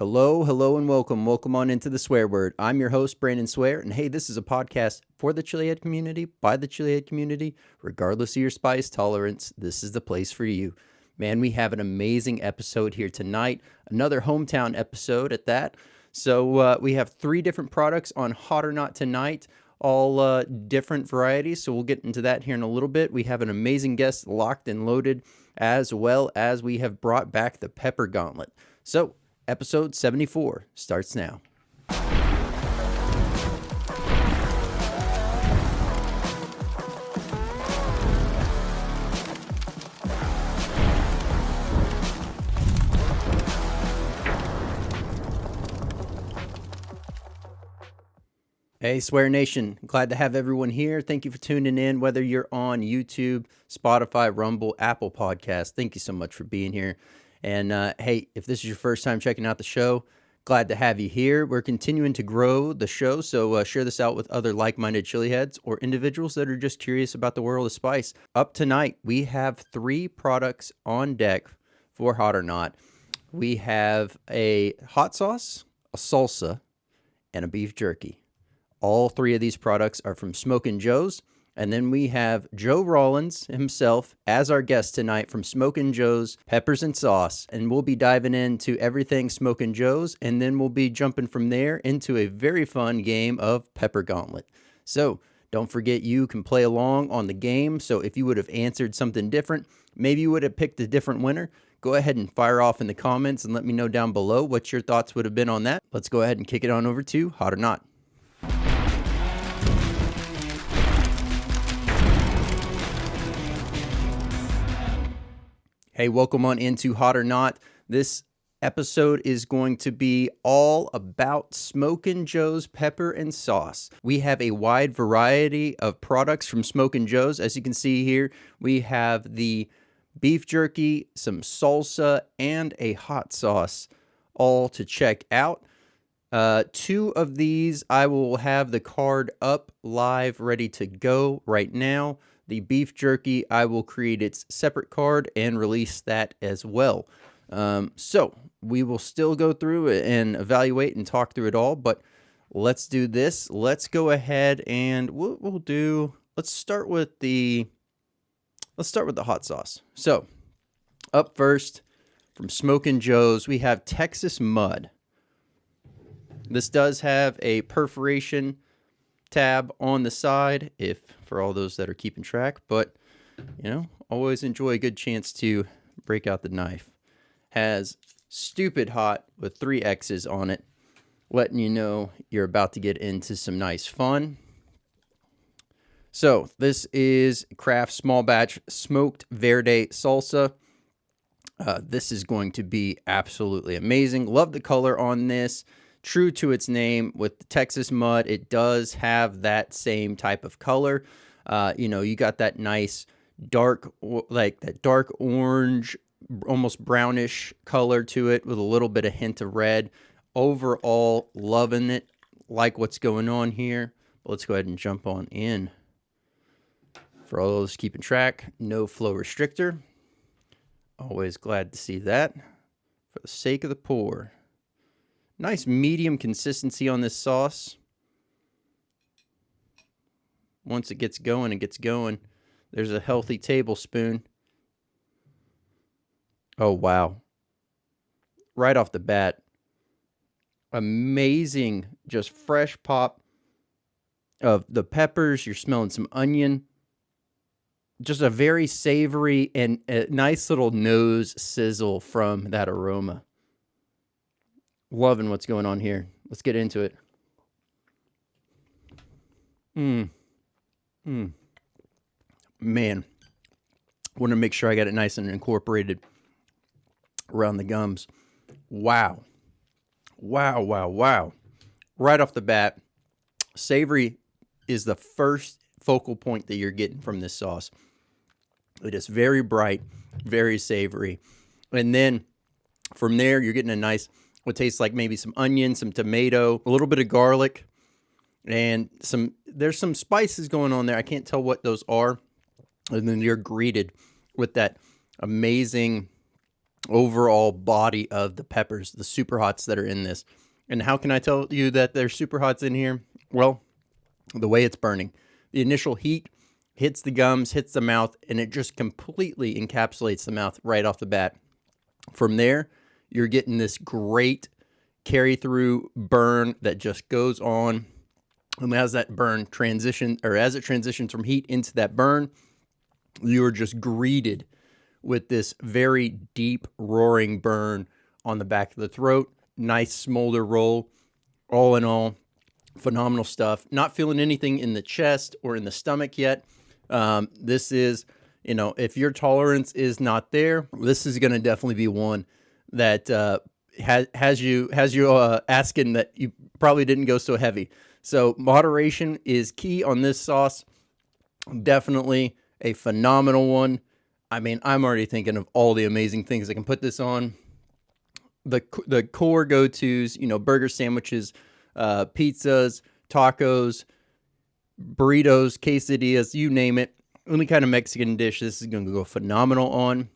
Hello, hello, and welcome. Welcome on into the Swear Word. I'm your host, Brandon Swear, and hey, this is a podcast for the chilihead community, by the chilihead community. Regardless of your spice tolerance, this is the place for you. Man, we have an amazing episode here tonight, another hometown episode at that. So we have 3 different products on Hot or Not tonight, all different varieties, so we'll get into that here in a little bit. We have an amazing guest locked and loaded, as well as we have brought back the Pepper Gauntlet. So, Episode 74 starts now. Hey, Swear Nation. Glad to have everyone here. Thank you for tuning in, whether you're on YouTube, Spotify, Rumble, Apple Podcasts. Thank you so much for being here. And hey, if this is your first time checking out the show, glad to have you here. We're continuing to grow the show, so share this out with other like-minded chili heads or individuals that are just curious about the world of spice. Up tonight, we have 3 products on deck for Hot or Not. We have a hot sauce, a salsa, and a beef jerky. All 3 of these products are from Smokin' Joe's. And then we have Joe Rawlins himself as our guest tonight from Smokin' Joe's Peppers and Sauce. And we'll be diving into everything Smokin' Joe's, and then we'll be jumping from there into a very fun game of Pepper Gauntlet. So don't forget you can play along on the game. So if you would have answered something different, maybe you would have picked a different winner. Go ahead and fire off in the comments and let me know down below what your thoughts would have been on that. Let's go ahead and kick it on over to Hot or Not. Hey, welcome on into Hot or Not. This episode is going to be all about Smokin' Joe's Pepper and Sauce. We have a wide variety of products from Smokin' Joe's. As you can see here, we have the beef jerky, some salsa, and a hot sauce, all to check out. 2 of these, I will have the card up live, ready to go right now. The beef jerky, I will create its separate card and release that as well. So we will still go through and evaluate and talk through it all, but let's do this. Let's go ahead and let's start with the hot sauce. So up first from Smokin' Joe's, we have Texas Mud. This does have a perforation tab on the side, if for all those that are keeping track, but always enjoy a good chance to break out the knife. Has stupid hot with 3 X's on it, letting you know you're about to get into some nice fun. So this is Kraft small batch smoked verde salsa. This is going to be absolutely amazing. Love the color on this. True to its name, with the Texas Mud, it does have that same type of color. You got that nice dark orange, almost brownish color to it with a little bit of hint of red. Overall, loving it. Like what's going on here. But let's go ahead and jump on in. For all those keeping track, no flow restrictor. Always glad to see that. For the sake of the pour. Nice medium consistency on this sauce. Once it gets going, There's a healthy tablespoon. Oh, wow. Right off the bat. Amazing, just fresh pop of the peppers. You're smelling some onion. Just a very savory and a nice little nose sizzle from that aroma. Loving what's going on here. Let's get into it. Man, want to make sure I got it nice and incorporated around the gums. Wow. Right off the bat, savory is the first focal point that you're getting from this sauce. It is very bright, very savory. And then from there, you're getting a nice, what tastes like maybe some onion, some tomato, a little bit of garlic, and there's some spices going on there. I can't tell what those are. And then you're greeted with that amazing overall body of the peppers, the Superhots that are in this. And how can I tell you that there's Superhots in here? Well, the way it's burning. The initial heat hits the gums, hits the mouth, and it just completely encapsulates the mouth right off the bat. From there, you're getting this great carry through burn that just goes on. And as that burn as it transitions from heat into that burn, you are just greeted with this very deep roaring burn on the back of the throat. Nice smolder roll. All in all, phenomenal stuff. Not feeling anything in the chest or in the stomach yet. This is, if your tolerance is not there, this is going to definitely be one that has you asking that you probably didn't go so heavy. So moderation is key on this sauce. Definitely a phenomenal one. I mean, I'm already thinking of all the amazing things I can put this on. The core go-tos, burger sandwiches, pizzas, tacos, burritos, quesadillas, you name it. Any kind of Mexican dish, this is going to go phenomenal on.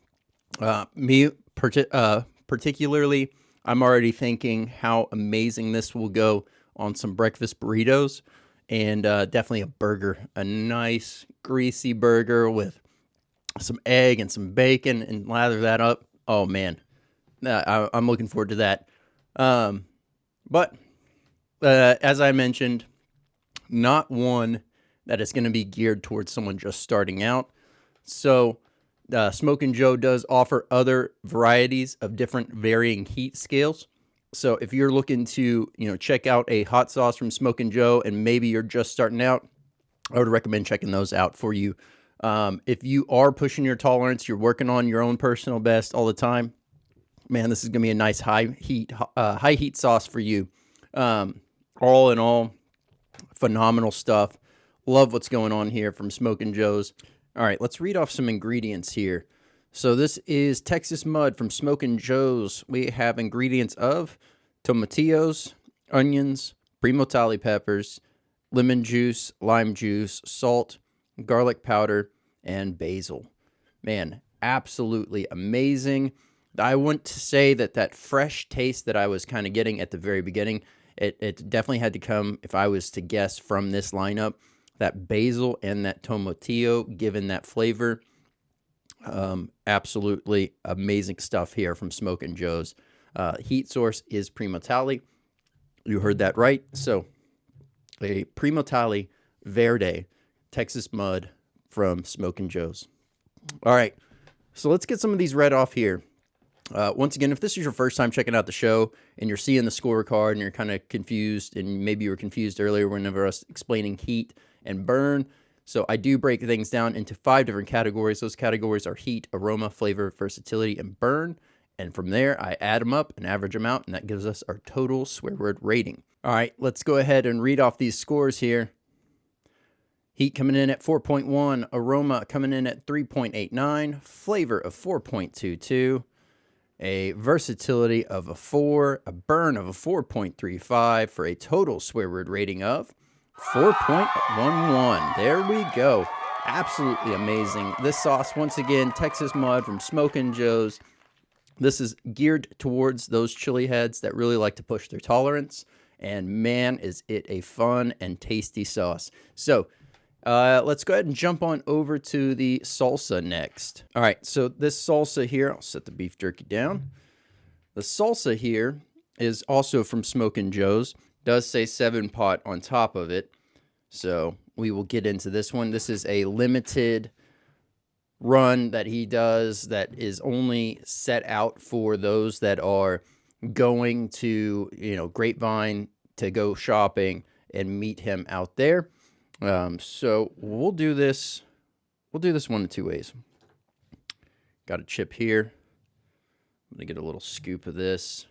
Particularly, I'm already thinking how amazing this will go on some breakfast burritos, and definitely a burger, a nice greasy burger with some egg and some bacon, and lather that up. Oh man, I'm looking forward to that. But as I mentioned, not one that is going to be geared towards someone just starting out. So Smokin' Joe does offer other varieties of different varying heat scales. So if you're looking to, check out a hot sauce from Smokin' Joe and maybe you're just starting out, I would recommend checking those out for you. If you are pushing your tolerance, you're working on your own personal best all the time, man, this is going to be a nice high heat sauce for you. All in all, phenomenal stuff. Love what's going on here from Smokin' Joe's. All right, let's read off some ingredients here. So this is Texas Mud from Smokin' Joe's. We have ingredients of tomatillos, onions, Fatalii peppers, lemon juice, lime juice, salt, garlic powder, and basil. Man, absolutely amazing. I want to say that fresh taste that I was kind of getting at the very beginning, it definitely had to come, if I was to guess, from this lineup. That basil and that tomatillo, given that flavor. Absolutely amazing stuff here from Smokin' Joe's. Heat source is Fatalii. You heard that right. So a Fatalii Verde Texas Mud from Smokin' Joe's. All right, so let's get some of these read off here. Once again, if this is your first time checking out the show and you're seeing the scorecard and you're kind of confused, and maybe you were confused earlier whenever I was explaining heat and burn. So I do break things down into 5 different categories. Those categories are heat, aroma, flavor, versatility, and burn. And from there, I add them up and average them out, and that gives us our total swear word rating. All right, let's go ahead and read off these scores here. Heat coming in at 4.1, aroma coming in at 3.89, flavor of 4.22, a versatility of a 4, a burn of a 4.35 for a total swear word rating of 4.11. There we go. Absolutely amazing. This sauce, once again, Texas Mud from Smokin' Joe's. This is geared towards those chili heads that really like to push their tolerance. And man, is it a fun and tasty sauce. So let's go ahead and jump on over to the salsa next. All right, so this salsa here, I'll set the beef jerky down. The salsa here is also from Smokin' Joe's. Does say 7-pot on top of it. So we will get into this one. This is a limited run that he does that is only set out for those that are going to, Grapevine to go shopping and meet him out there. So we'll do this. We'll do this one of 2 ways. Got a chip here. I'm going to get a little scoop of this.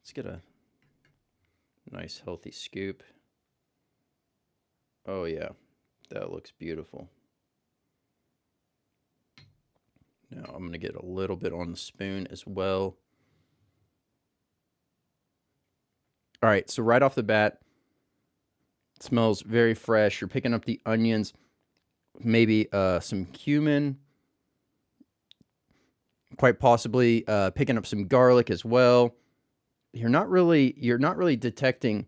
Let's get a nice healthy scoop. Oh yeah, that looks beautiful. Now I'm going to get a little bit on the spoon as well. All right, so right off the bat, it smells very fresh. You're picking up the onions, maybe some cumin, quite possibly picking up some garlic as well. You're not really detecting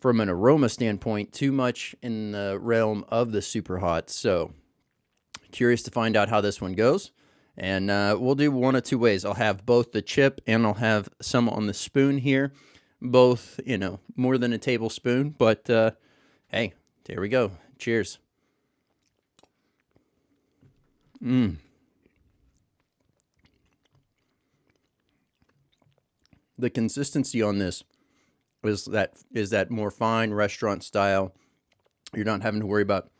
from an aroma standpoint too much in the realm of the Superhot. So curious to find out how this one goes. And we'll do one of two ways. I'll have both the chip and I'll have some on the spoon here. Both, more than a tablespoon. But hey, there we go. Cheers. The consistency on this is that more fine restaurant style. You're not having to worry about,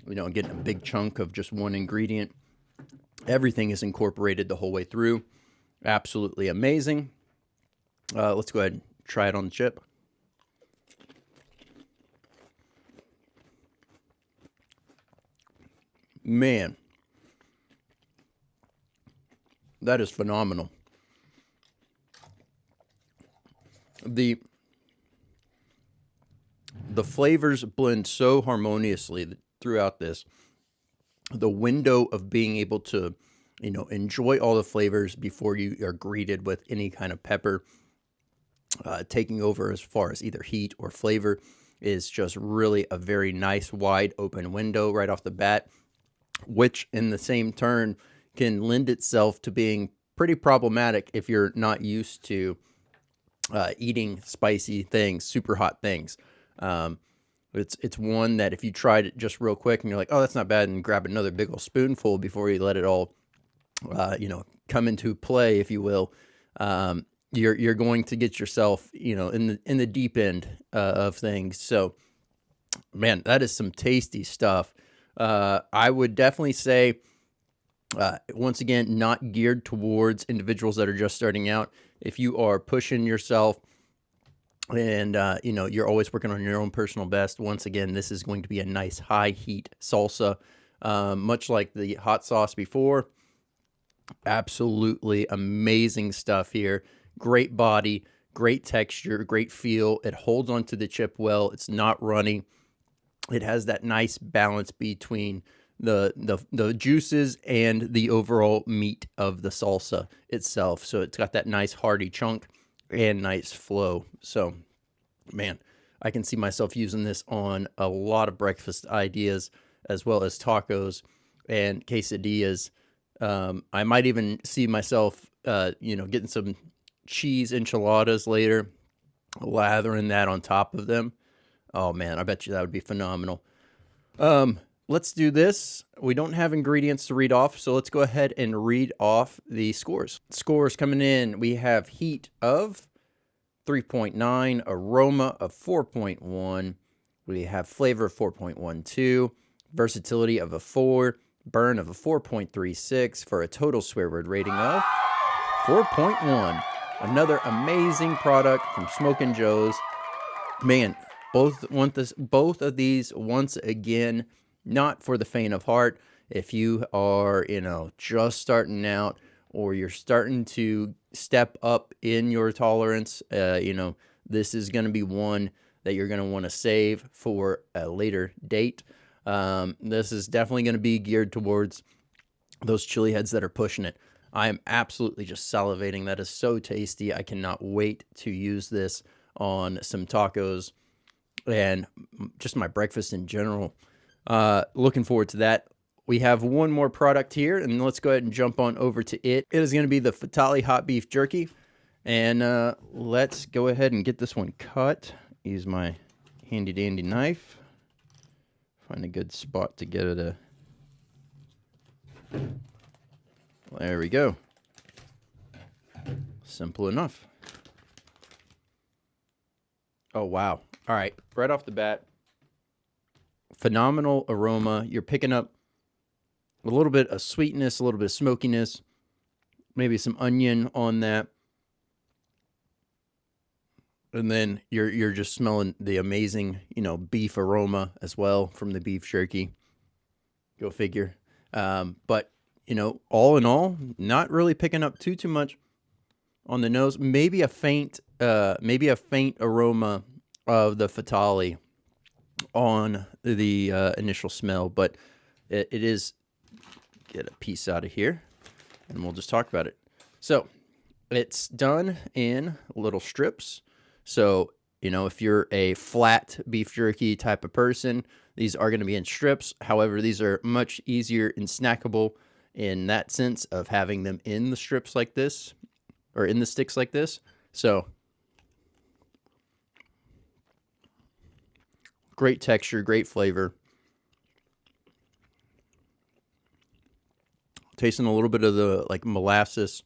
getting a big chunk of just one ingredient. Everything is incorporated the whole way through. Absolutely amazing. Let's go ahead and try it on the chip. Man, that is phenomenal. The flavors blend so harmoniously throughout this. The window of being able to, enjoy all the flavors before you are greeted with any kind of pepper taking over as far as either heat or flavor is just really a very nice wide open window right off the bat, which in the same turn can lend itself to being pretty problematic if you're not used to eating spicy things, super hot things. It's one that if you tried it just real quick and you're like, oh, that's not bad, and grab another big old spoonful before you let it all, come into play, if you will, you're going to get yourself, in the deep end of things. So, man, that is some tasty stuff. I would definitely say, once again, not geared towards individuals that are just starting out. If you are pushing yourself and, you're always working on your own personal best, once again, this is going to be a nice high heat salsa, much like the hot sauce before. Absolutely amazing stuff here. Great body, great texture, great feel. It holds onto the chip well. It's not runny. It has that nice balance between the juices and the overall meat of the salsa itself. So it's got that nice hearty chunk and nice flow. So, man, I can see myself using this on a lot of breakfast ideas as well as tacos and quesadillas. I might even see myself, getting some cheese enchiladas later, lathering that on top of them. Oh, man, I bet you that would be phenomenal. Let's do this. We don't have ingredients to read off, so let's go ahead and read off the scores. Scores coming in. We have heat of 3.9, aroma of 4.1. We have flavor of 4.12, versatility of a 4, burn of a 4.36 for a total swear word rating of 4.1. Another amazing product from Smokin' Joe's. Man, both of these once again, not for the faint of heart. If you are, just starting out or you're starting to step up in your tolerance, this is going to be one that you're going to want to save for a later date. This is definitely going to be geared towards those chili heads that are pushing it. I am absolutely just salivating. That is so tasty. I cannot wait to use this on some tacos and just my breakfast in general. Looking forward to that. We have one more product here, and let's go ahead and jump on over to it. It is going to be the Fatalii hot beef jerky, and let's go ahead and get this one cut. Use my handy dandy knife. Find a good spot to get it. There we go. Simple enough. Oh, wow. All right, right off the bat, phenomenal aroma. You're picking up a little bit of sweetness, a little bit of smokiness, maybe some onion on that. And then you're just smelling the amazing, beef aroma as well from the beef jerky. Go figure. But, all in all, not really picking up too much on the nose. Maybe a faint aroma of the Fatalii on the initial smell, but it is. Get a piece out of here, and we'll just talk about it. So it's done in little strips. So, if you're a flat beef jerky type of person, these are going to be in strips. However, these are much easier and snackable in that sense of having them in the strips like this, or in the sticks like this. So great texture, great flavor. Tasting a little bit of the like molasses.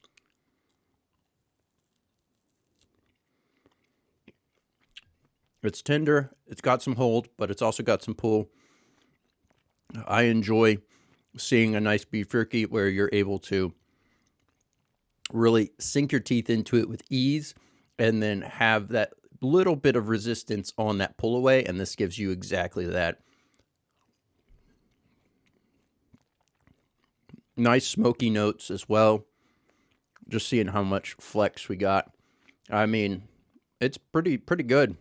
It's tender, it's got some hold, but it's also got some pull. I enjoy seeing a nice beef jerky where you're able to really sink your teeth into it with ease and then have that little bit of resistance on that pull away, and this gives you exactly that. Nice smoky notes as well. Just seeing how much flex we got. I mean, it's pretty good.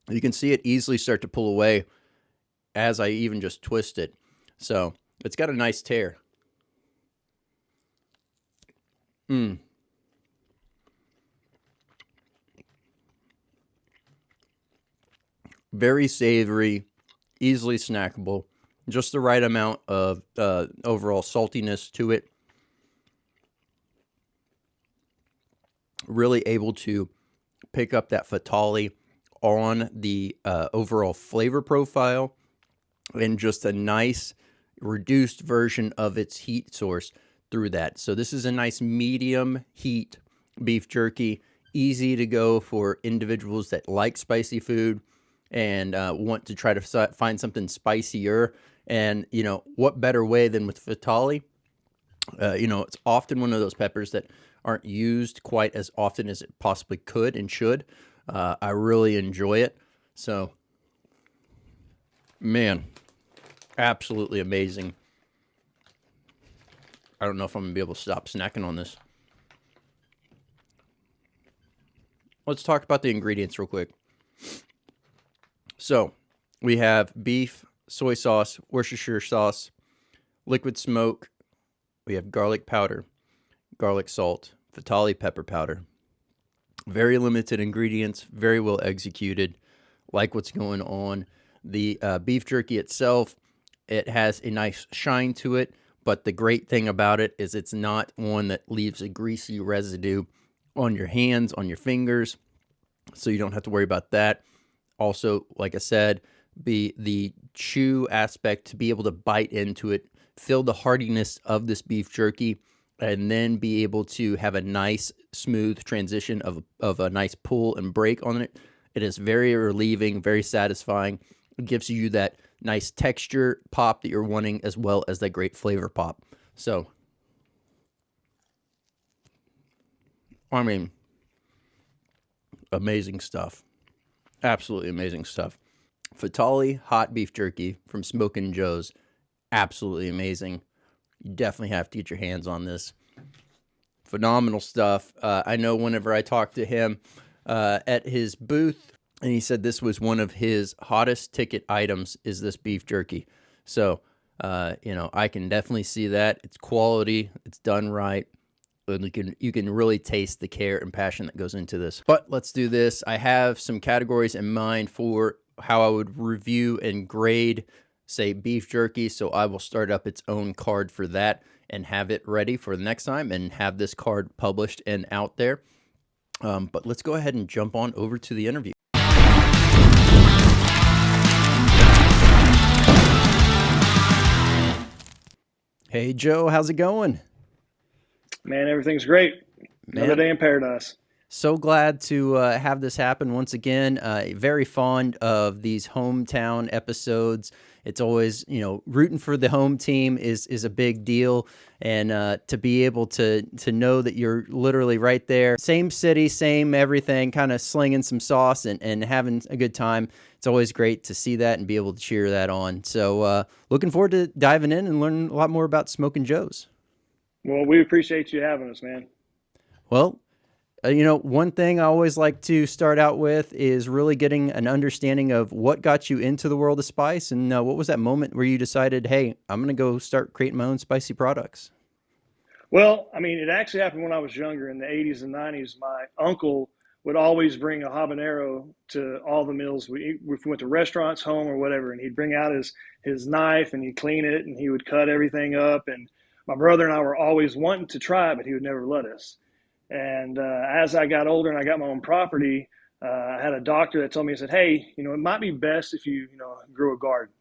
You can see it easily start to pull away as I even just twist it. So it's got a nice tear. Very savory, easily snackable. Just the right amount of overall saltiness to it. Really able to pick up that Fatalii on the overall flavor profile, and just a nice reduced version of its heat source through that. So this is a nice medium heat beef jerky, easy to go for individuals that like spicy food and want to try to find something spicier. And, what better way than with Fatalii? It's often one of those peppers that aren't used quite as often as it possibly could and should. I really enjoy it. So, man, absolutely amazing. I don't know if I'm going to be able to stop snacking on this. Let's talk about the ingredients real quick. So, we have beef, soy sauce, Worcestershire sauce, liquid smoke. We have garlic powder, garlic salt, Fatalii pepper powder. Very limited ingredients, very well executed. Like what's going on. The beef jerky itself, it has a nice shine to it, but the great thing about it is it's not one that leaves a greasy residue on your hands, on your fingers, so you don't have to worry about that. Also, like I said, the chew aspect, to be able to bite into it, feel the heartiness of this beef jerky, and then be able to have a nice smooth transition of a nice pull and break on it. It is very relieving, very satisfying. It gives you that nice texture pop that you're wanting, as well as that great flavor pop. So, I mean, amazing stuff. Absolutely amazing stuff. Fatalii hot beef jerky from Smokin' Joe's. Absolutely amazing. You definitely have to get your hands on this. Phenomenal stuff. I know whenever I talked to him at his booth, and he said this was one of his hottest ticket items, is this beef jerky. So, I can definitely see that. It's quality. It's done right. And you can really taste the care and passion that goes into this. But let's do this. I have some categories in mind for how I would review and grade, say, beef jerky. So I will start up its own card for that and have it ready for the next time and have this card published and out there. But let's go ahead and jump on over to the interview. Hey, Joe, how's it going? Man, everything's great. Another day in paradise. So glad to have this happen once again. Very fond of these hometown episodes. It's always, rooting for the home team is a big deal. And to be able to know that you're literally right there, same city, same everything, kind of slinging some sauce and having a good time. It's always great to see that and be able to cheer that on. So looking forward to diving in and learning a lot more about Smokin' Joe's. Well, we appreciate you having us, man. Well, one thing I always like to start out with is really getting an understanding of what got you into the world of spice, and what was that moment where you decided, hey, I'm going to go start creating my own spicy products? Well, I mean, it actually happened when I was younger in the 80s and 90s. My uncle would always bring a habanero to all the meals. If we went to restaurants, home, or whatever, and he'd bring out his knife and he'd clean it and he would cut everything up. And my brother and I were always wanting to try it, but he would never let us. And as I got older and I got my own property, I had a doctor that told me, he said, "Hey, it might be best if you grew a garden."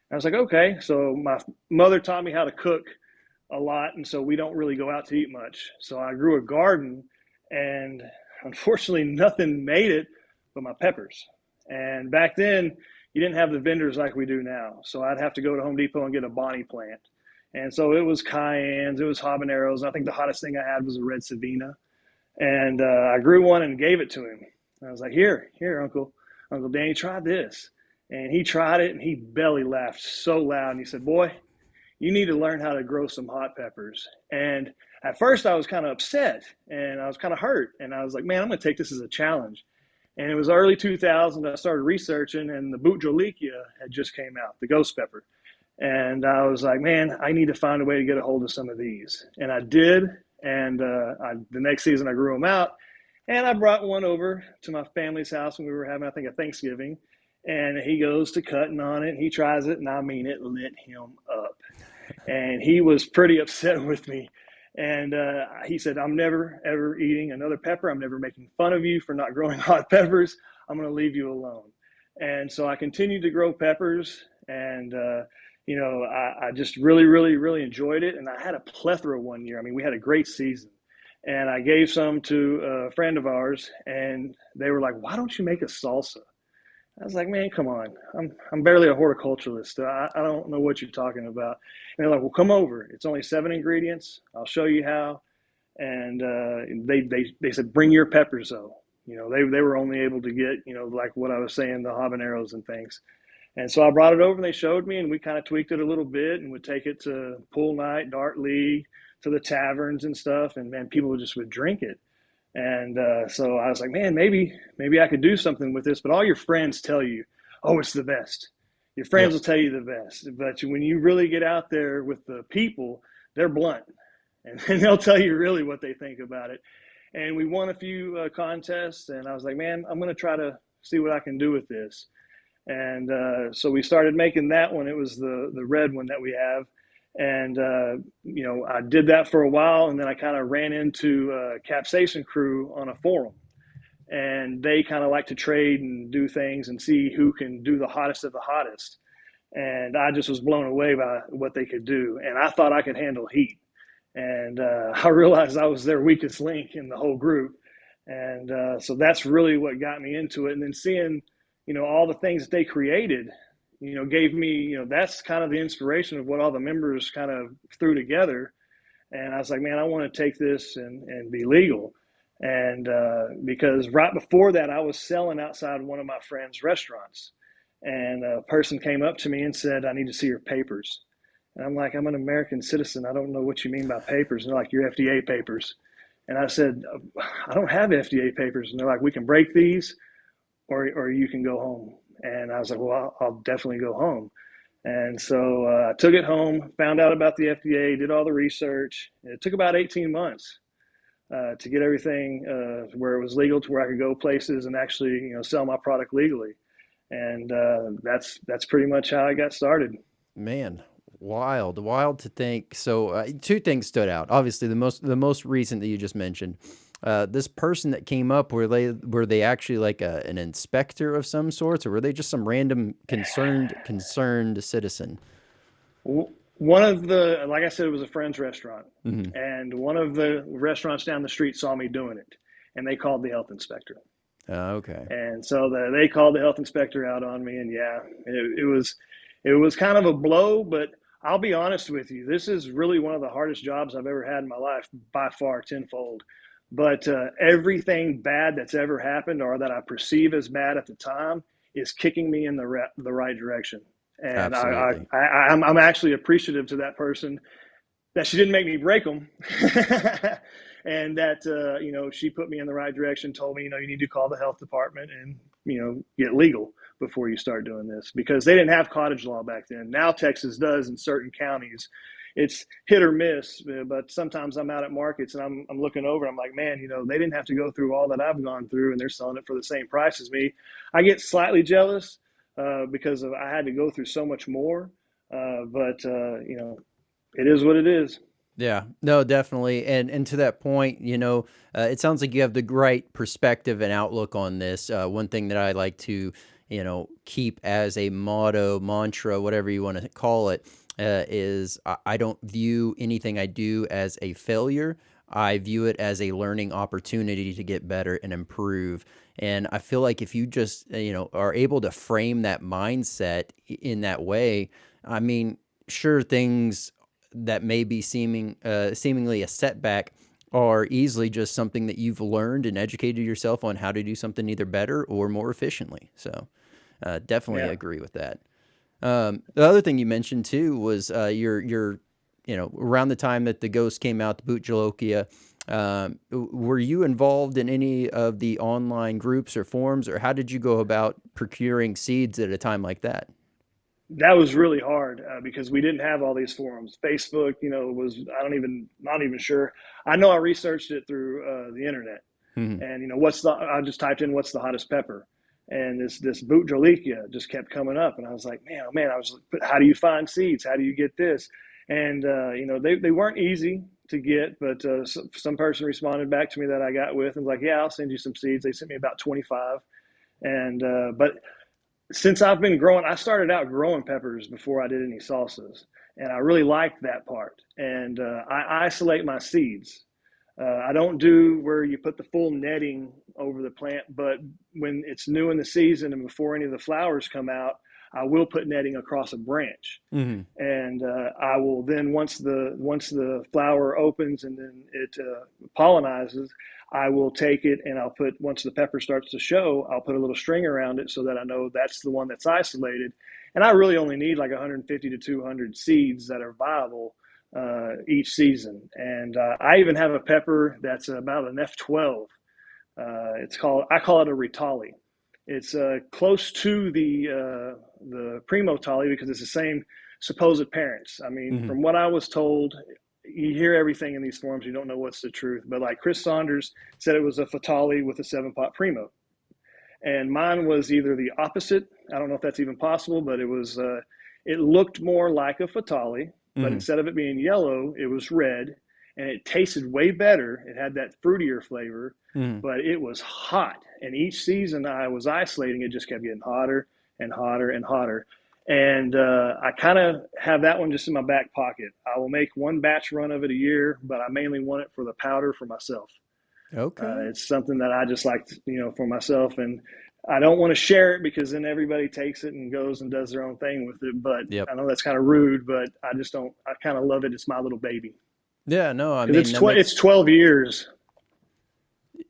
And I was like, "Okay." So my mother taught me how to cook a lot, and so we don't really go out to eat much. So I grew a garden, and unfortunately, nothing made it but my peppers. And back then, you didn't have the vendors like we do now. So I'd have to go to Home Depot and get a Bonnie plant. And so it was cayennes, it was habaneros. I think the hottest thing I had was a red Savina. And I grew one and gave it to him. I was like, here, Uncle Danny, try this. And he tried it, and he belly laughed so loud. And he said, "Boy, you need to learn how to grow some hot peppers." And at first I was kind of upset and I was kind of hurt. And I was like, man, I'm going to take this as a challenge. And it was early 2000s. I started researching, and the Butjolikia had just came out, the ghost pepper. And I was like, man, I need to find a way to get a hold of some of these. And I did. And the next season I grew them out. And I brought one over to my family's house when we were having, I think, a Thanksgiving. And he goes to cutting on it. And he tries it. And I mean, it lit him up. And he was pretty upset with me. And he said, "I'm never, ever eating another pepper. I'm never making fun of you for not growing hot peppers. I'm going to leave you alone." And so I continued to grow peppers. And, I just really, really, really enjoyed it. And I had a plethora one year. I mean, we had a great season. And I gave some to a friend of ours. And they were like, "Why don't you make a salsa?" I was like, "Man, come on. I'm barely a horticulturalist. I don't know what you're talking about." And they're like, "Well, come over. It's only 7 ingredients. I'll show you how." And they said, "Bring your peppers though." They were only able to get, like what I was saying, the habaneros and things. And so I brought it over and they showed me, and we kind of tweaked it a little bit and would take it to pool night, dart league, to the taverns and stuff. And man, people just would drink it. And so I was like, man, maybe I could do something with this. But all your friends tell you, "Oh, it's the best." Your friends Yep. will tell you the best. But when you really get out there with the people, they're blunt. And they'll tell you really what they think about it. And we won a few contests. And I was like, man, I'm going to try to see what I can do with this. And so we started making that one. It was the red one that we have. And, I did that for a while, and then I kind of ran into Capsaicin Crew on a forum. And they kind of like to trade and do things and see who can do the hottest of the hottest. And I just was blown away by what they could do. And I thought I could handle heat. And I realized I was their weakest link in the whole group. And so that's really what got me into it. And then seeing, all the things that they created, gave me, that's kind of the inspiration of what all the members kind of threw together. And I was like, man, I want to take this and be legal. And because right before that, I was selling outside one of my friend's restaurants. And a person came up to me and said, "I need to see your papers." And I'm like, "I'm an American citizen. I don't know what you mean by papers." And they're like, "Your FDA papers." And I said, "I don't have FDA papers." And they're like, "We can break these or you can go home." And I was like, "Well, I'll definitely go home." And so I took it home, found out about the FDA, did all the research. It took about 18 months to get everything where it was legal to where I could go places and actually, sell my product legally. And that's pretty much how I got started. Man, wild to think. So two things stood out. Obviously, the most recent that you just mentioned. This person that came up, were they actually like an inspector of some sorts, or were they just some random concerned citizen? One of the, like I said, it was a friend's restaurant. Hmm. And one of the restaurants down the street saw me doing it. And they called the health inspector. Okay. And so they called the health inspector out on me. And yeah, it was kind of a blow, but I'll be honest with you. This is really one of the hardest jobs I've ever had in my life, by far, tenfold. But everything bad that's ever happened or that I perceive as bad at the time is kicking me in the right direction. And Absolutely. I'm actually appreciative to that person that she didn't make me break them. And that, she put me in the right direction, told me, you need to call the health department. And get legal before you start doing this, because they didn't have cottage law back then. Now Texas does in certain counties. It's hit or miss, but sometimes I'm out at markets and I'm looking over. I'm like, man, they didn't have to go through all that I've gone through, and they're selling it for the same price as me. I get slightly jealous because I had to go through so much more. But it is what it is. Yeah, no, definitely. And to that point, it sounds like you have the right perspective and outlook on this. One thing that I like to, keep as a motto, mantra, whatever you want to call it, is I don't view anything I do as a failure. I view it as a learning opportunity to get better and improve. And I feel like if you just, are able to frame that mindset in that way, I mean, sure, things that may be seemingly a setback are easily just something that you've learned and educated yourself on how to do something either better or more efficiently. So definitely agree with that. The other thing you mentioned too was your around the time that the Ghost came out, the Boot Jalokia, were you involved in any of the online groups or forums, or how did you go about procuring seeds at a time like that? That was really hard because we didn't have all these forums. Facebook, was not even sure. I know I researched it through the internet, Mm-hmm. and I just typed in what's the hottest pepper, and this Boot Jolikia just kept coming up, and I was like, man, oh man, I was like, how do you find seeds? How do you get this? And they weren't easy to get, but some person responded back to me that I got with and was like, yeah, I'll send you some seeds. They sent me about 25, and but since I've been growing, I started out growing peppers before I did any salsas, and I really liked that part. And I isolate my seeds. I don't do where you put the full netting over the plant, but when it's new in the season and before any of the flowers come out, I will put netting across a branch. Mm-hmm. And I will then, once the flower opens and then it pollinizes, I will take it and I'll put, once the pepper starts to show, I'll put a little string around it so that I know that's the one that's isolated. And I really only need like 150 to 200 seeds that are viable each season. And I even have a pepper that's about an F12. I call it a Ritali. It's close to the Primo Tali because it's the same supposed parents. I mean, Mm-hmm. from what I was told, you hear everything in these forums, you don't know what's the truth. But like Chris Saunders said, it was a Fatalii with a 7-pot Primo, and mine was either the opposite. I don't know if that's even possible, but it was. It looked more like a Fatalii, but Mm-hmm. instead of it being yellow, it was red, and it tasted way better. It had that fruitier flavor, Mm-hmm. but it was hot. And each season I was isolating, it just kept getting hotter and hotter and hotter. And I kind of have that one just in my back pocket. I will make one batch run of it a year, but I mainly want it for the powder for myself. Okay. It's something that I just like, for myself. And I don't want to share it because then everybody takes it and goes and does their own thing with it. But Yep. I know that's kind of rude, but I just don't, I kind of love it. It's my little baby Yeah, no, I because mean that it's makes 12 years.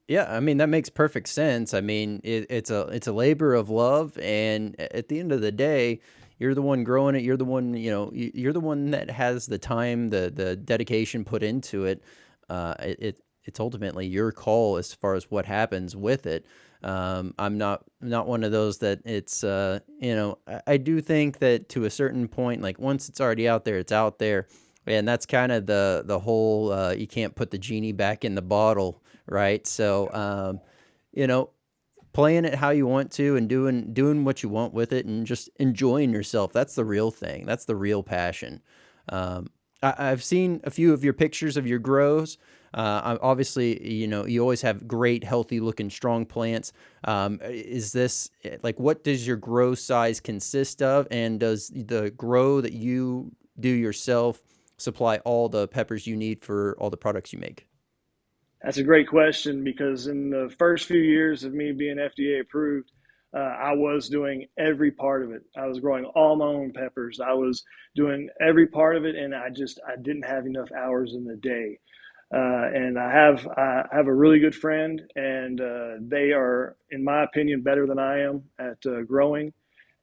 yeah, I mean that makes perfect sense. I mean it's a labor of love, and at the end of the day, you're the one growing it. You're the one, you're the one that has the time, the dedication put into it. It's ultimately your call as far as what happens with it. I'm not one of those that it's I do think that to a certain point, like once it's already out there, it's out there. And that's kind of the whole you can't put the genie back in the bottle, right? So you know, playing it how you want to and doing what you want with it and just enjoying yourself. That's the real thing. That's the real passion. I've seen a few of your pictures of your grows. Obviously, you always have great, healthy looking, strong plants. Is this like, what does your grow size consist of? And does the grow that you do yourself supply all the peppers you need for all the products you make? That's a great question because in the first few years of me being FDA approved, I was doing every part of it. I was growing all my own peppers. I was doing every part of it, and I didn't have enough hours in the day. And I have a really good friend, and they are, in my opinion, better than I am at growing.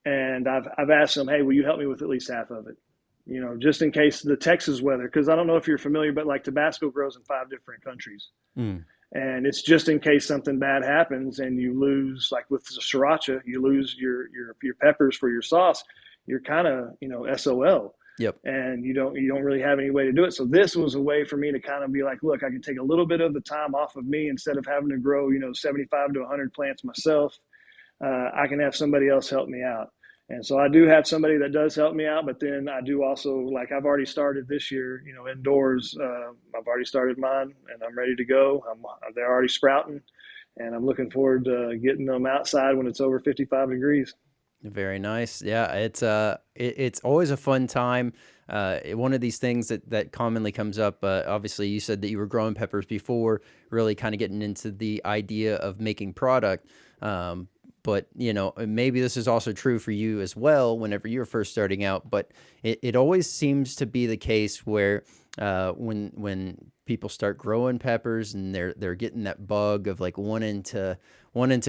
And I've asked them, hey, will you help me with at least half of it? Just in case the Texas weather, because I don't know if you're familiar, but like Tabasco grows in 5 different countries. Mm. And it's just in case something bad happens and you lose, like with the sriracha, you lose your peppers for your sauce. You're kind of, SOL, Yep. and you don't really have any way to do it. So this was a way for me to kind of be like, look, I can take a little bit of the time off of me instead of having to grow, 75 to 100 plants myself. I can have somebody else help me out. And so I do have somebody that does help me out, but then I do also, like, I've already started this year, indoors. I've already started mine and I'm ready to go. They're already sprouting, and I'm looking forward to getting them outside when it's over 55 degrees. Very nice. Yeah, it's always a fun time. One of these things that commonly comes up. Obviously, you said that you were growing peppers before, really kind of getting into the idea of making product. But maybe this is also true for you as well. Whenever you were first starting out, but it always seems to be the case where when people start growing peppers and they're getting that bug of like wanting to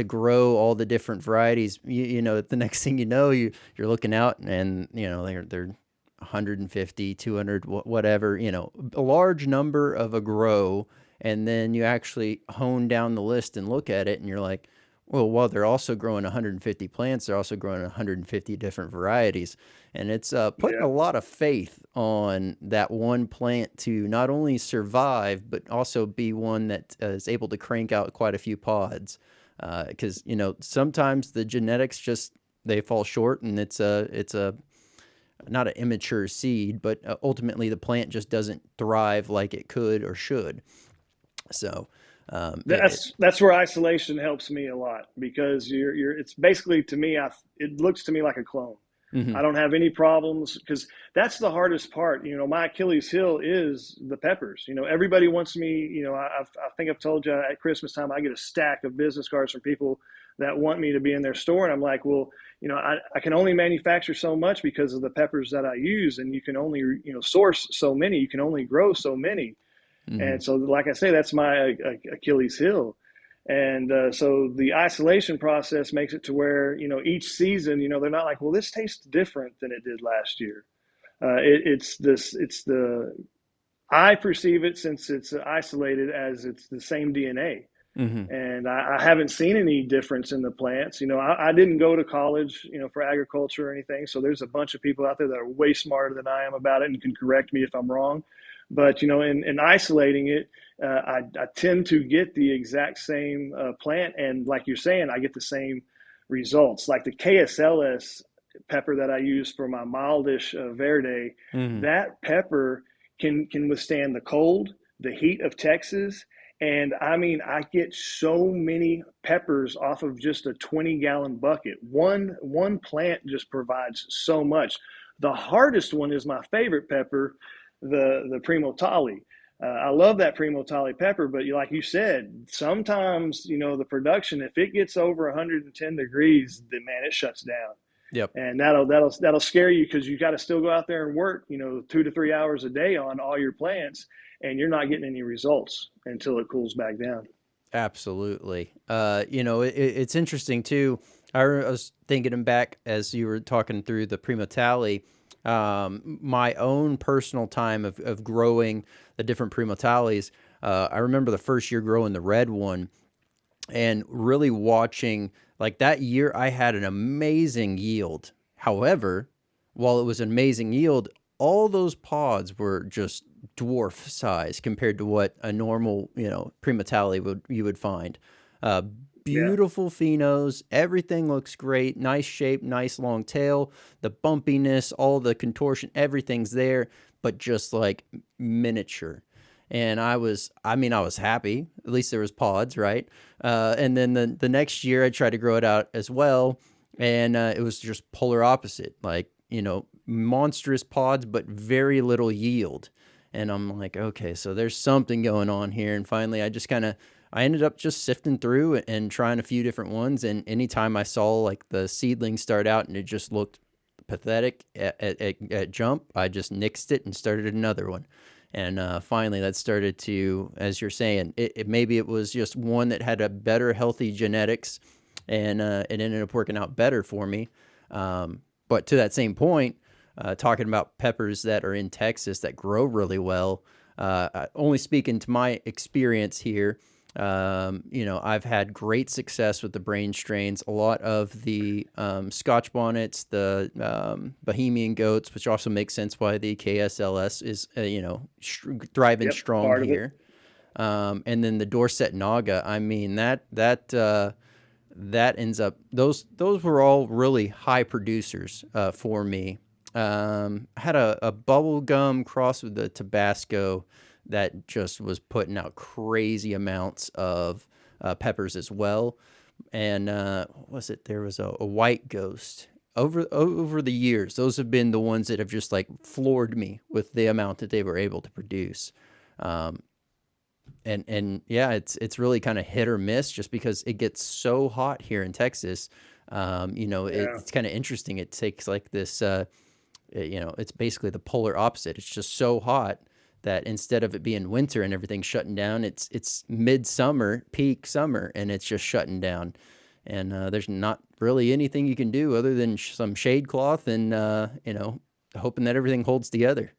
grow all the different varieties, the next thing you know, you're looking out and they're 150, 200, whatever, a large number of a grow. And then you actually hone down the list and look at it and you're like, well, while they're also growing 150 plants, they're also growing 150 different varieties. And it's putting a Yeah. lot of faith on that one plant to not only survive, but also be one that is able to crank out quite a few pods. Because, sometimes the genetics just, they fall short and it's a not an immature seed, but ultimately the plant just doesn't thrive like it could or should. So, That's where isolation helps me a lot, because it's basically, to me, it looks to me like a clone. I mhm. don't have any problems, because that's the hardest part. My Achilles heel is the peppers. Everybody wants me. I think I've told you, at Christmas time I get a stack of business cards from people that want me to be in their store, and I'm like, well, I can only manufacture so much because of the peppers that I use, and you can only source so many. You can only grow so many. Mhm. And so, like I say, that's my Achilles heel. And so the isolation process makes it to where, each season, they're not like, well, this tastes different than it did last year. I perceive it, since it's isolated, as it's the same DNA. Mhm. And I haven't seen any difference in the plants. I didn't go to college, for agriculture or anything. So there's a bunch of people out there that are way smarter than I am about it and can correct me if I'm wrong. But in isolating it, I tend to get the exact same plant, and like you're saying, I get the same results. Like the KSLS pepper that I use for my mildish Verde, Mhm. that pepper can withstand the cold, the heat of Texas. And I mean, I get so many peppers off of just a 20-gallon bucket. One plant just provides so much. The hardest one is my favorite pepper, the Primo Tali. I love that Primo Tali pepper, but like you said, sometimes the production, if it gets over 110 degrees, then man, it shuts down, Yep. and that'll scare you, because you got to still go out there and work 2 to 3 hours a day on all your plants, and you're not getting any results until it cools back down. Absolutely. It's interesting too. I was thinking back as you were talking through the Primo Tali, my own personal time of growing the different Primo Talis. I remember the first year growing the red one and really watching, like, that year I had an amazing yield. However, while it was an amazing yield, all those pods were just dwarf size compared to what a normal, Prima Tali you would find. Uh, Yeah. Beautiful phenos, everything looks great, nice shape, nice long tail, the bumpiness, all the contortion, everything's there, but just like miniature. And I was happy. At least there was pods, right? And then the next year I tried to grow it out as well, and it was just polar opposite. Like, monstrous pods, but very little yield. And I'm like, okay, so there's something going on here. And finally, I ended up just sifting through and trying a few different ones. And anytime I saw like the seedlings start out and it just looked pathetic at jump, I just nixed it and started another one. And finally, that started to, as you're saying, maybe it was just one that had a better healthy genetics, and it ended up working out better for me. But to that same point, talking about peppers that are in Texas that grow really well, only speaking to my experience here, I've had great success with the brain strains. A lot of the Scotch bonnets, the Bohemian goats, which also makes sense why the KSLS is, thriving Yep, strong part of it. here. And then the Dorset Naga. I mean that ends up those were all really high producers for me. I had a bubble gum cross with the Tabasco that just was putting out crazy amounts of peppers as well. And what was it? There was a white ghost. Over the years, those have been the ones that have just like floored me with the amount that they were able to produce. Um, and yeah, it's really kind of hit or miss just because it gets so hot here in Texas. Yeah. It's kind of interesting. It takes like this, it's basically the polar opposite. It's just so hot that instead of it being winter and everything shutting down, it's midsummer, peak summer, and it's just shutting down. And there's not really anything you can do other than some shade cloth and hoping that everything holds together.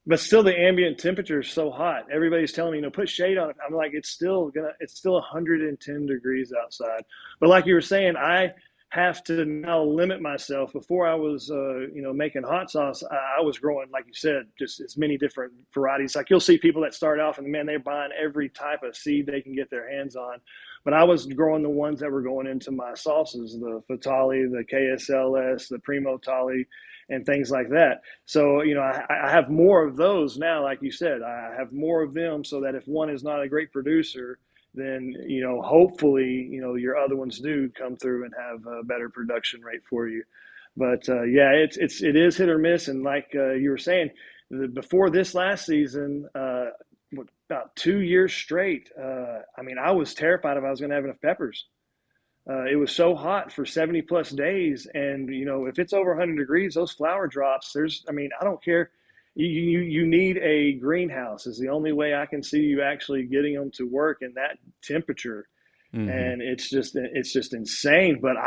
But still, the ambient temperature is so hot. Everybody's telling me, put shade on it. I'm like, it's still 110 degrees outside. But like you were saying, I have to now limit myself. Before I was, making hot sauce, I was growing, like you said, just as many different varieties. Like you'll see people that start off and man, they're buying every type of seed they can get their hands on. But I was growing the ones that were going into my sauces, the Fatalii, the KSLS, the Primo Tali, and things like that. So, I have more of those now, like you said, I have more of them so that if one is not a great producer, then, hopefully, your other ones do come through and have a better production rate for you. But yeah, it is hit or miss. And like you were saying, before this last season, about 2 years straight, I mean, I was terrified if I was going to have enough peppers. It was so hot for 70 plus days. And, if it's over 100 degrees, those flower drops, I don't care. You need a greenhouse is the only way I can see you actually getting them to work in that temperature. Mm-hmm. And it's just insane. But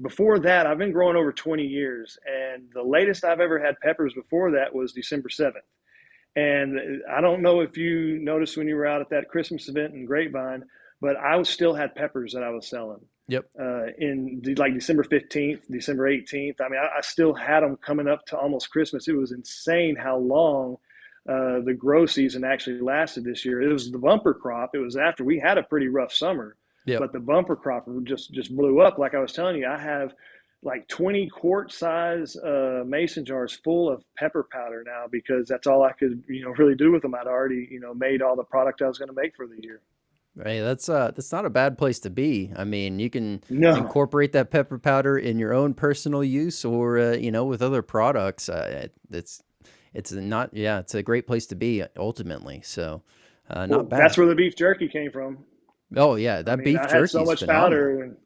before that, I've been growing over 20 years. And the latest I've ever had peppers before that was December 7th. And I don't know if you noticed when you were out at that Christmas event in Grapevine, but I still had peppers that I was selling Yep. in like December 15th, December 18th. I mean, I still had them coming up to almost Christmas. It was insane how long the grow season actually lasted this year. It was the bumper crop. It was after we had a pretty rough summer, Yep. but the bumper crop just blew up. Like I was telling you, I have like 20 quart size mason jars full of pepper powder now because that's all I could, really do with them. I'd already, made all the product I was going to make for the year. Hey, that's not a bad place to be. I mean, you can No, incorporate that pepper powder in your own personal use, or with other products. It's not yeah, it's a great place to be ultimately. So, not well, that's bad. where the beef jerky came from. Oh yeah, I that mean, beef I had jerky so is much phenomenal. powder, and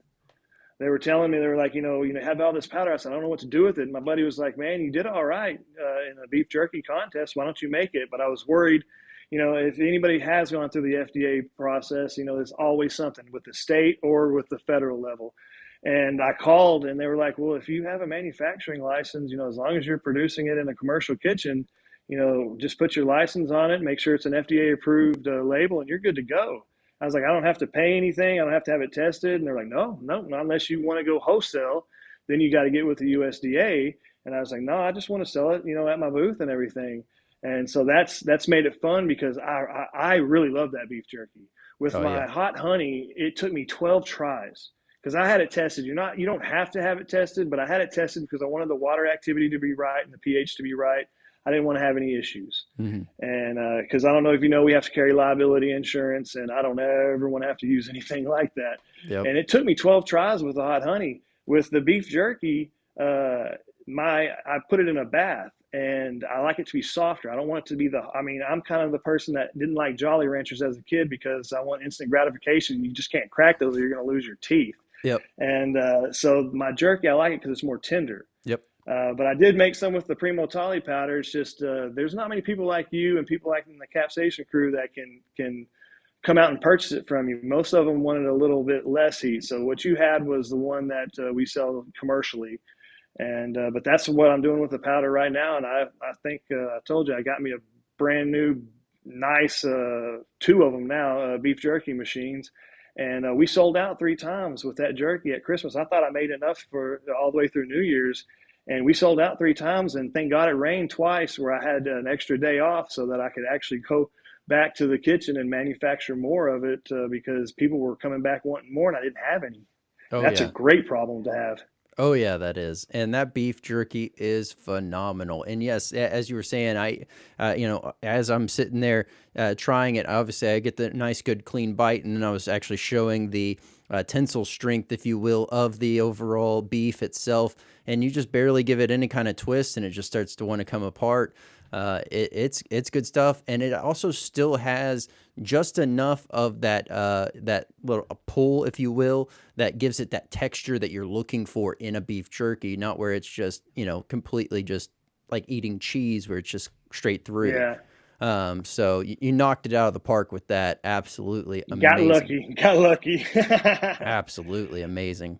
they were telling me they were like, have all this powder. I said, I don't know what to do with it. And my buddy was like, man, you did all right in a beef jerky contest. Why don't you make it? But I was worried, if anybody has gone through the FDA process, there's always something with the state or with the federal level. And I called, and they were like, well, if you have a manufacturing license, as long as you're producing it in a commercial kitchen, just put your license on it, make sure it's an FDA approved label, and you're good to go. I was like, I don't have to pay anything. I don't have to have it tested. And they're like, no, no, not unless you want to go wholesale. Then you got to get with the USDA. And I was like, no, I just want to sell it, at my booth and everything. And so that's made it fun because I really love that beef jerky. With Oh my yeah. hot honey, it took me 12 tries because I had it tested. You don't have to have it tested, but I had it tested because I wanted the water activity to be right and the pH to be right. I didn't want to have any issues. Hmm. And because I don't know if we have to carry liability insurance, and I don't ever want to have to use anything like that. Yep. And it took me 12 tries with the hot honey. With the beef jerky, I put it in a bath, and I like it to be softer. I don't want it to be I'm kind of the person that didn't like Jolly Ranchers as a kid because I want instant gratification. You just can't crack those, or you're going to lose your teeth. Yep. And so my jerky, I like it because it's more tender. Yep. But I did make some with the Primo Tali powder. It's just there's not many people like you and people like in the capsation crew that can come out and purchase it from you. Most of them wanted a little bit less heat. So what you had was the one that we sell commercially. And but that's what I'm doing with the powder right now. And I think I told you I got me a brand new nice, two of them now, beef jerky machines. And we sold out 3 times with that jerky at Christmas. I thought I made enough for all the way through New Year's. And we sold out 3 times. And thank God it rained twice where I had an extra day off so that I could actually go back to the kitchen and manufacture more of it because people were coming back wanting more and I didn't have any. And Oh that's a yeah. great problem to have. Oh yeah, that is, and that beef jerky is phenomenal. And yes, as you were saying, as I'm sitting there trying it, obviously I get the nice, good, clean bite, and then I was actually showing the tensile strength, if you will, of the overall beef itself, and you just barely give it any kind of twist, and it just starts to want to come apart. It's good stuff, and it also still has just enough of that little pull, if you will, that gives it that texture that you're looking for in a beef jerky, not where it's just completely just like eating cheese, where it's just straight through. Yeah. So you knocked it out of the park with that. Absolutely Got amazing. lucky. Got lucky. Absolutely amazing.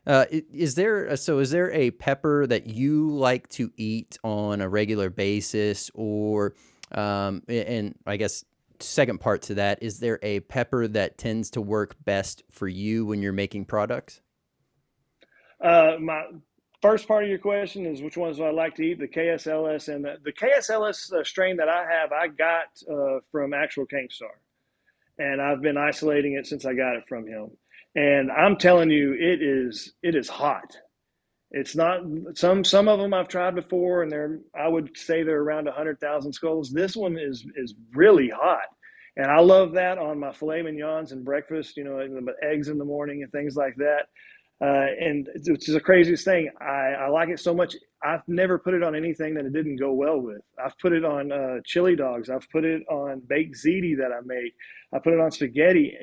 Is there a pepper that you like to eat on a regular basis, or and I guess second part to that, is there a pepper that tends to work best for you when you're making products? My first part of your question is which ones do I like to eat? The KSLS and the KSLS strain that I have, I got from actual Kingstar, and I've been isolating it since I got it from him. And I'm telling you, it is hot. It's not some of them I've tried before, and they're I would say they're around 100,000 skulls. This one is really hot, and I love that on my filet mignons and breakfast. And the eggs in the morning and things like that. And it's the craziest thing. I like it so much. I've never put it on anything that it didn't go well with. I've put it on chili dogs. I've put it on baked ziti that I make. I put it on spaghetti.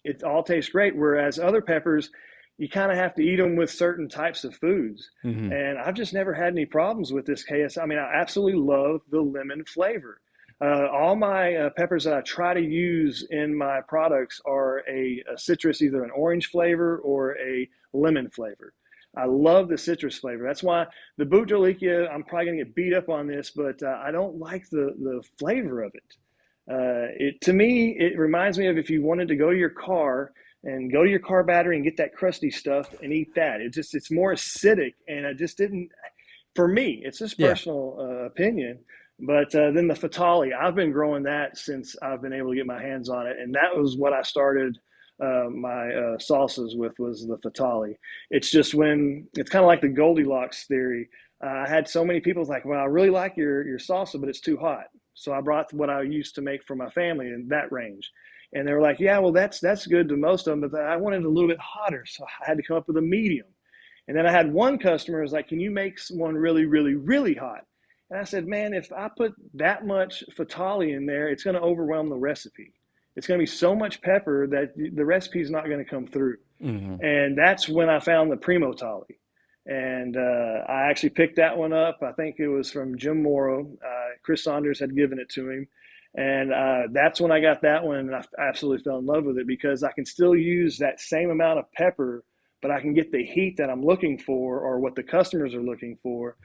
It all tastes great. Whereas other peppers, you kind of have to eat them with certain types of foods. Hmm. And I've just never had any problems with this KS. I mean, I absolutely love the lemon flavor. All my peppers that I try to use in my products are a citrus, either an orange flavor or a lemon flavor. I love the citrus flavor. That's why the Butjolikia, I'm probably going to get beat up on this, but I don't like the flavor of it. To me, it reminds me of if you wanted to go to your car and go to your car battery and get that crusty stuff and eat that. It's more acidic, and I just didn't. For me, it's just Yeah. personal opinion. But then the Fatalii, I've been growing that since I've been able to get my hands on it, and that was what I started my salsas with, was the Fatalii. It's just when it's kind of like the Goldilocks theory. I had so many people like, "Well, I really like your salsa, but it's too hot." So I brought what I used to make for my family in that range, and they were like, "Yeah, well, that's good to most of them, but I wanted it a little bit hotter, so I had to come up with a medium." And then I had one customer who was like, "Can you make one really, really, really hot?" And I said, "Man, if I put that much Fatalii in there, it's going to overwhelm the recipe. It's going to be so much pepper that the recipe is not going to come through." Hmm. And that's when I found the Primo Tali. And I actually picked that one up. I think it was from Jim Morrow. Chris Saunders had given it to him. And that's when I got that one. And I absolutely fell in love with it because I can still use that same amount of pepper, but I can get the heat that I'm looking for or what the customers are looking for.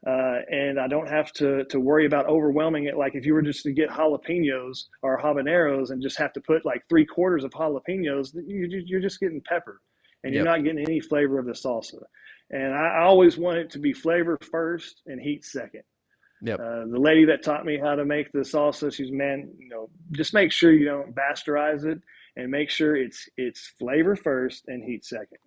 And I don't have to worry about overwhelming it. Like if you were just to get jalapenos or habaneros and just have to put like 3/4 of jalapenos, you're just getting pepper and you're Yep. not getting any flavor of the salsa. And I always want it to be flavor first and heat second. Yep. The lady that taught me how to make the salsa, she's, "Man, just make sure you don't bastardize it and make sure it's flavor first and heat second."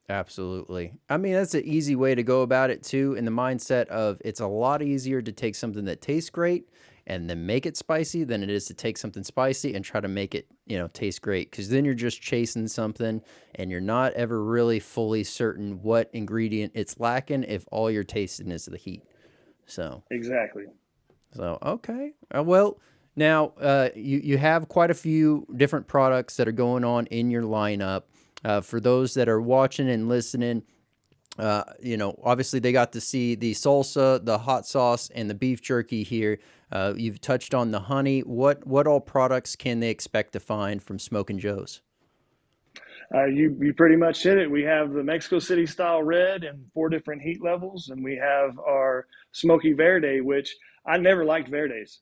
Absolutely. I mean, that's an easy way to go about it too, in the mindset of it's a lot easier to take something that tastes great and then make it spicy than it is to take something spicy and try to make it, taste great. Because then you're just chasing something and you're not ever really fully certain what ingredient it's lacking if all you're tasting is the heat. So, Exactly. okay. Well, now you have quite a few different products that are going on in your lineup. For those that are watching and listening, obviously they got to see the salsa, the hot sauce, and the beef jerky here. You've touched on the honey. What all products can they expect to find from Smokin' Joe's? You pretty much hit it. We have the Mexico City style red in 4 different heat levels, and we have our Smoky Verde, which I never liked Verdes.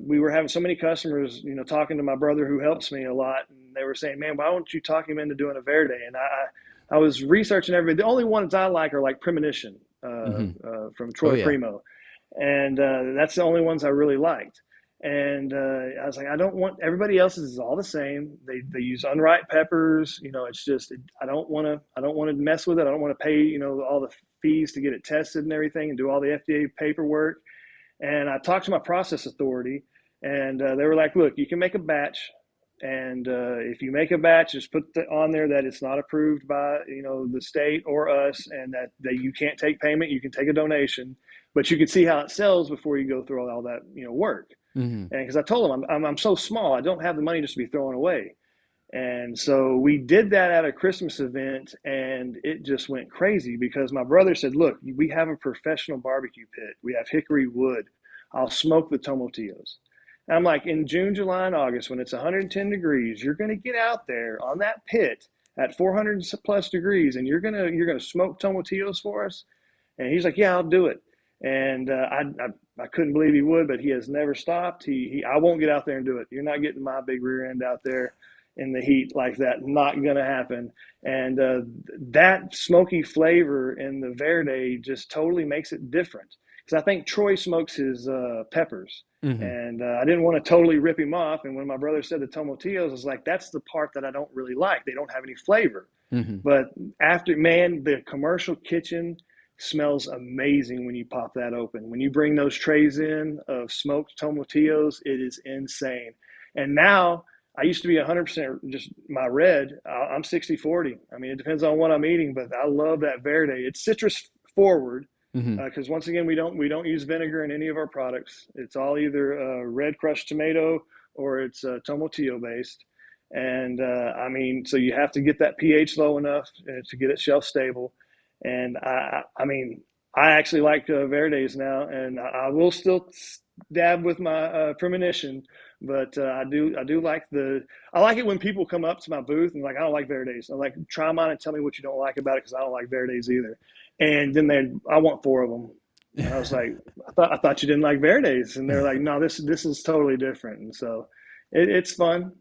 we were having so many customers, talking to my brother who helps me a lot, and they were saying, "Man, why don't you talk him into doing a Verde?" And I was researching everything. The only ones I like are like Premonition Hmm. from Oh Troy yeah. Primo, and that's the only ones I really liked. And I was like, I don't want everybody else's is all the same. They use unripe peppers. It's just I don't want to mess with it. I don't want to pay all the fees to get it tested and everything and do all the FDA paperwork. And I talked to my process authority, and they were like, "Look, you can make a batch, and if you make a batch, just put on there that it's not approved by the state or us, and that you can't take payment. You can take a donation, but you can see how it sells before you go through all that work." Hmm. And because I told them I'm so small, I don't have the money just to be throwing away. And so we did that at a Christmas event, and it just went crazy because my brother said, "Look, we have a professional barbecue pit. We have hickory wood. I'll smoke the tomatillos." And I'm like, in June, July, and August, when it's 110 degrees, you're going to get out there on that pit at 400 plus degrees, and you're gonna smoke tomatillos for us. And he's like, "Yeah, I'll do it." And I couldn't believe he would, but he has never stopped. I won't get out there and do it. You're not getting my big rear end out there in the heat like that. Not going to happen. And that smoky flavor in the Verde just totally makes it different. Because I think Troy smokes his peppers. Hmm. And I didn't want to totally rip him off. And when my brother said the tomatillos, I was like, that's the part that I don't really like. They don't have any flavor. Hmm. But after, man, the commercial kitchen smells amazing when you pop that open. When you bring those trays in of smoked tomatillos, it is insane. And now I used to be 100% just my red. I'm 60/40. I mean, it depends on what I'm eating, but I love that Verde. It's citrus forward Hmm. because once again, we don't use vinegar in any of our products. It's all either red crushed tomato or it's tomatillo based. And I mean, so you have to get that pH low enough to get it shelf stable. And I mean, I actually like Verdes now, and I will still dab with my premonition, but I do like I like it when people come up to my booth and like, I don't like Verdes. I'm like, try mine and tell me what you don't like about it because I don't like Verdes either. And then I want four of them. And I was like, I thought you didn't like Verdes, and they're like, no, this is totally different. And so it's fun.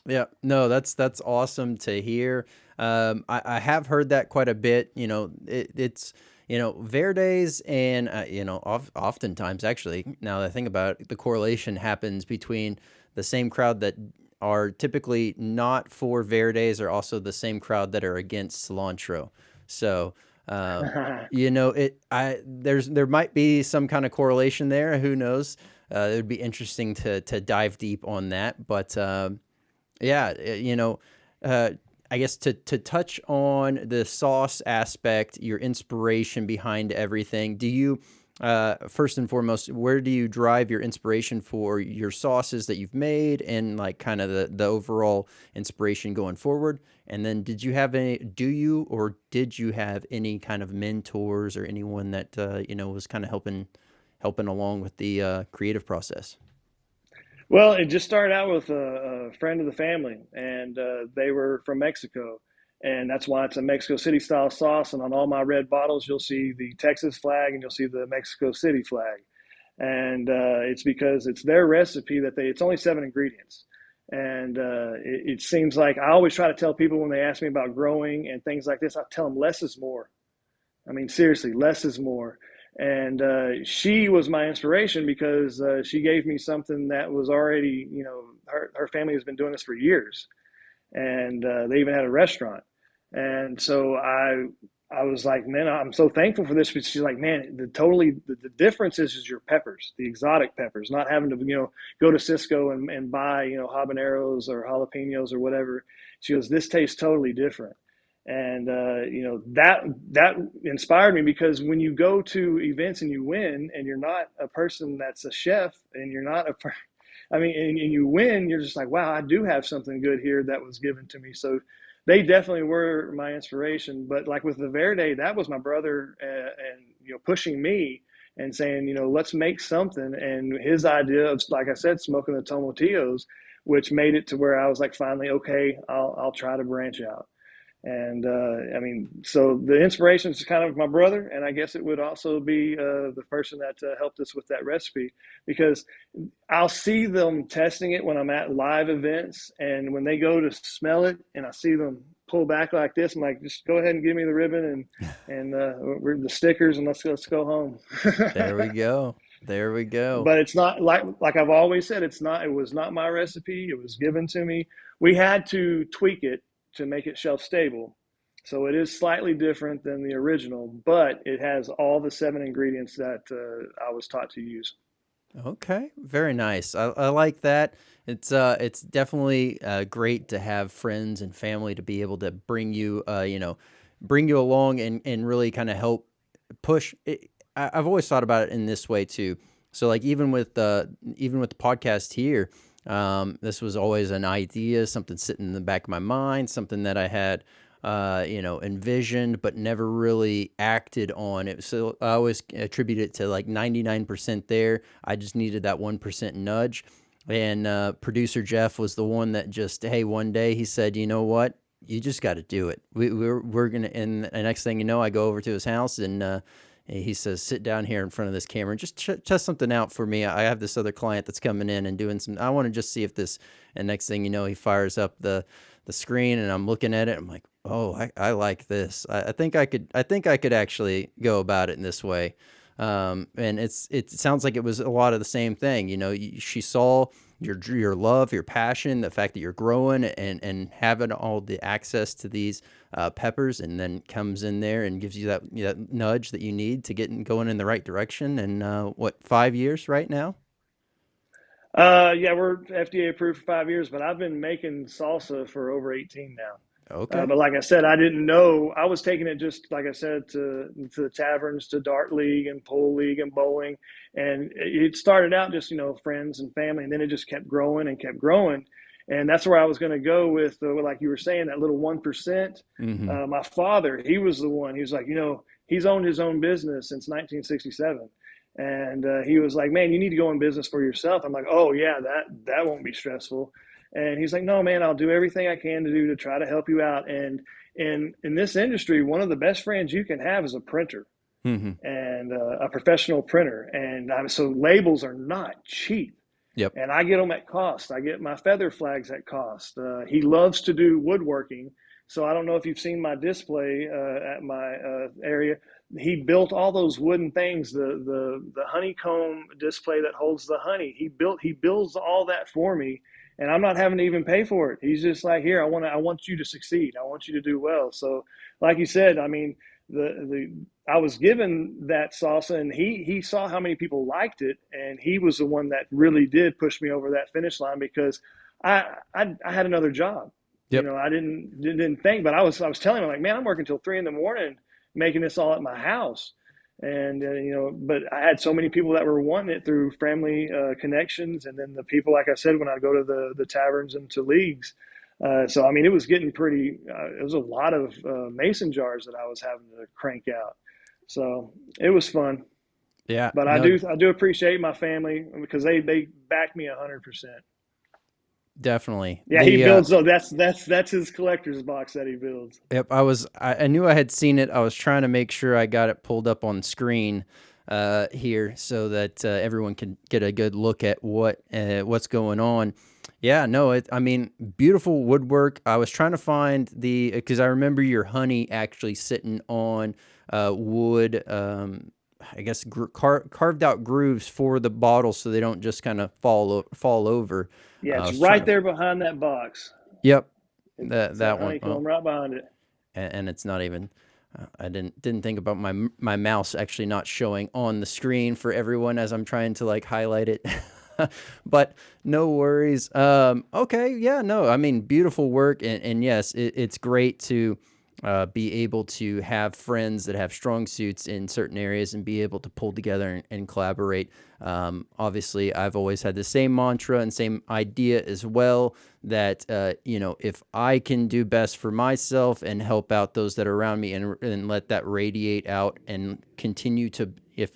Yeah, no, that's awesome to hear. I have heard that quite a bit. It's Verdes and oftentimes actually, now that I think about it, the correlation happens between the same crowd that are typically not for Verdes are also the same crowd that are against cilantro. So there might be some kind of correlation there. Who knows? It would be interesting to dive deep on that, but. Yeah, uh, I guess to touch on the sauce aspect, your inspiration behind everything. Do you, first and foremost, where do you drive your inspiration for your sauces that you've made, and like kind of the overall inspiration going forward? And then, did you have any kind of mentors or anyone that was kind of helping along with the creative process? Well, it just started out with a friend of the family, and they were from Mexico, and that's why it's a Mexico City style sauce. And on all my red bottles, you'll see the Texas flag and you'll see the Mexico City flag, and it's because it's their recipe that it's only 7 ingredients, and it seems like I always try to tell people when they ask me about growing and things like this, I tell them less is more. I mean, seriously, less is more. And she was my inspiration because she gave me something that was already, her family has been doing this for years, and they even had a restaurant. And so I was like, man, I'm so thankful for this. But she's like, man, the difference is your peppers, the exotic peppers, not having to go to Cisco and buy habaneros or jalapenos or whatever. She goes, this tastes totally different. And that inspired me because when you go to events and you win, and you're not a person that's a chef, and you're not I mean, and you win, you're just like, wow, I do have something good here that was given to me. So they definitely were my inspiration. But like with the Verde, that was my brother, and pushing me and saying, let's make something. And his idea of, like I said, smoking the tomatillos, which made it to where I was like, finally, okay, I'll try to branch out. And I mean, so the inspiration is kind of my brother, and I guess it would also be the person that helped us with that recipe, because I'll see them testing it when I'm at live events, and when they go to smell it, and I see them pull back like this, I'm like, just go ahead and give me the ribbon and we're the stickers, and let's go home. There we go. There we go. But it's not like I've always said. It was not my recipe. It was given to me. We had to tweak it to make it shelf stable. So it is slightly different than the original, but it has all the 7 ingredients that I was taught to use. Okay, very nice. I like that. It's definitely great to have friends and family to be able to bring you bring you along and really kind of help push it. I've always thought about it in this way too. So like even with the podcast here, this was always an idea, something sitting in the back of my mind, something that I had envisioned, but never really acted on it. So I always attribute it to like 99% there. I just needed that 1% nudge. And producer Jeff was the one that just, hey, one day he said, you know what? You just got to do it. We're going to, and the next thing you know, I go over to his house and he says, sit down here in front of this camera and just test something out for me. I have this other client that's coming in and doing some, I want to just see if this, and next thing you know, he fires up the screen and I'm looking at it. I'm like, oh, I like this. I think I could actually go about it in this way. And it sounds like it was a lot of the same thing. You know, she saw your love, your passion, the fact that you're growing and having all the access to these peppers, and then comes in there and gives you that nudge that you need to get going in the right direction. And 5 years right now? Yeah, we're FDA approved for 5 years, but I've been making salsa for over 18 now. Okay. But like I said, I didn't know. I was taking it just like I said to the taverns, to dart league and pool league and bowling, and it started out just friends and family, and then it just kept growing and kept growing, and that's where I was going to go with like you were saying, that little 1%. Mm-hmm. My father, he was the one. He was like, he's owned his own business since 1967. And he was like, man, you need to go in business for yourself. I'm like, oh yeah, that won't be stressful. And he's like, no, man, I'll do everything I can to do to try to help you out. And in this industry, one of the best friends you can have is a printer, Mm-hmm. and a professional printer. And so labels are not cheap. Yep. And I get them at cost. I get my feather flags at cost. He loves to do woodworking. So I don't know if you've seen my display at my area. He built all those wooden things, the honeycomb display that holds the honey. He builds all that for me, and I'm not having to even pay for it. He's just like, here, I want you to succeed. I want you to do well. So, like you said, I mean, I was given that salsa, and he saw how many people liked it, and he was the one that really did push me over that finish line, because I had another job. Yep. I didn't think, but I was telling him, like, man, I'm working till 3 a.m. making this all at my house. And but I had so many people that were wanting it through family connections, and then the people, like I said, when I go to the taverns and to leagues. So I mean, it was getting pretty. It was a lot of mason jars that I was having to crank out. So it was fun. Yeah. But No, I do appreciate my family, because they back me 100%. definitely. Yeah, he builds. So that's his collector's box that he builds. Yep, I knew I had seen it. I was trying to make sure I got it pulled up on screen here so that everyone can get a good look at what's going on. Yeah, no, I mean, beautiful woodwork. I was trying to find because I remember your honey actually sitting on wood. I guess carved out grooves for the bottles so they don't just kind of fall over. Yeah, I it's was trying right to. there behind that box. Yep, It's that that one. Oh, honeycomb right behind it. and it's not even. I didn't think about my mouse actually not showing on the screen for everyone as I'm trying to like highlight it. But no worries. Okay, yeah, no, I mean, beautiful work, and yes, it's great to be able to have friends that have strong suits in certain areas and be able to pull together and collaborate. Obviously, I've always had the same mantra and same idea as well, that if I can do best for myself and help out those that are around me, and let that radiate out and continue to, if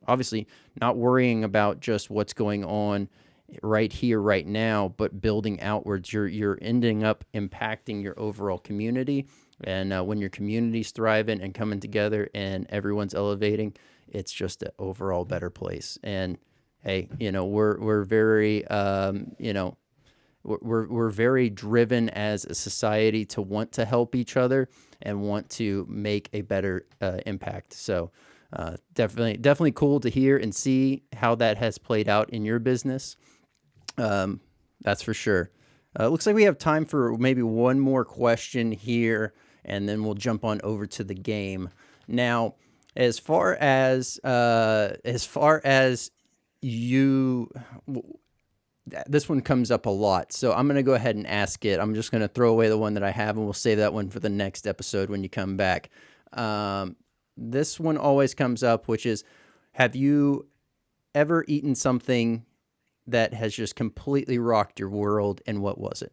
obviously not worrying about just what's going on right here, right now, but building outwards, you're ending up impacting your overall community. And when your community's thriving and coming together and everyone's elevating, it's just an overall better place. And hey, we're very, we're very driven as a society to want to help each other and want to make a better impact. So definitely cool to hear and see how that has played out in your business. That's for sure. Looks like we have time for maybe one more question here, and then we'll jump on over to the game. Now, as far as you, this one comes up a lot, so I'm going to go ahead and ask it. I'm just going to throw away the one that I have, and we'll save that one for the next episode when you come back. This one always comes up, which is, have you ever eaten something that has just completely rocked your world, and what was it?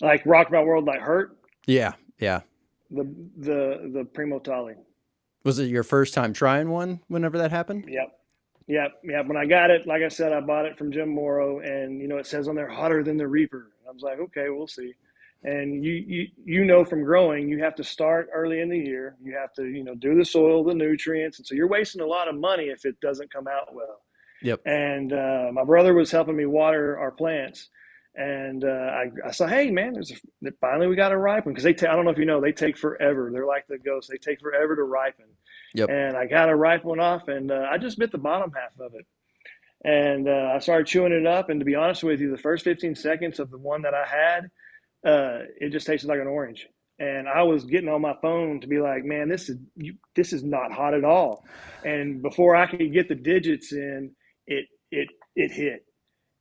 Like rocked my world, like hurt. Yeah. The Primo Tali. Was it your first time trying one whenever that happened? Yep. When I got it, like I said, I bought it from Jim Morrow, and it says on there hotter than the Reaper. I was like, okay, we'll see. And you from growing, you have to start early in the year. You have to do the soil, the nutrients, and so you're wasting a lot of money if it doesn't come out well. Yep. And my brother was helping me water our plants, and I said, hey man, finally we got a ripen, because I don't know if you know, they take forever. They're like the ghosts; they take forever to ripen. Yep. And I got a ripe one off, and I just bit the bottom half of it, and I started chewing it up. And to be honest with you, the first 15 seconds of the one that I had, it just tasted like an orange. And I was getting on my phone to be like, man, this is not hot at all. And before I could get the digits in, it hit.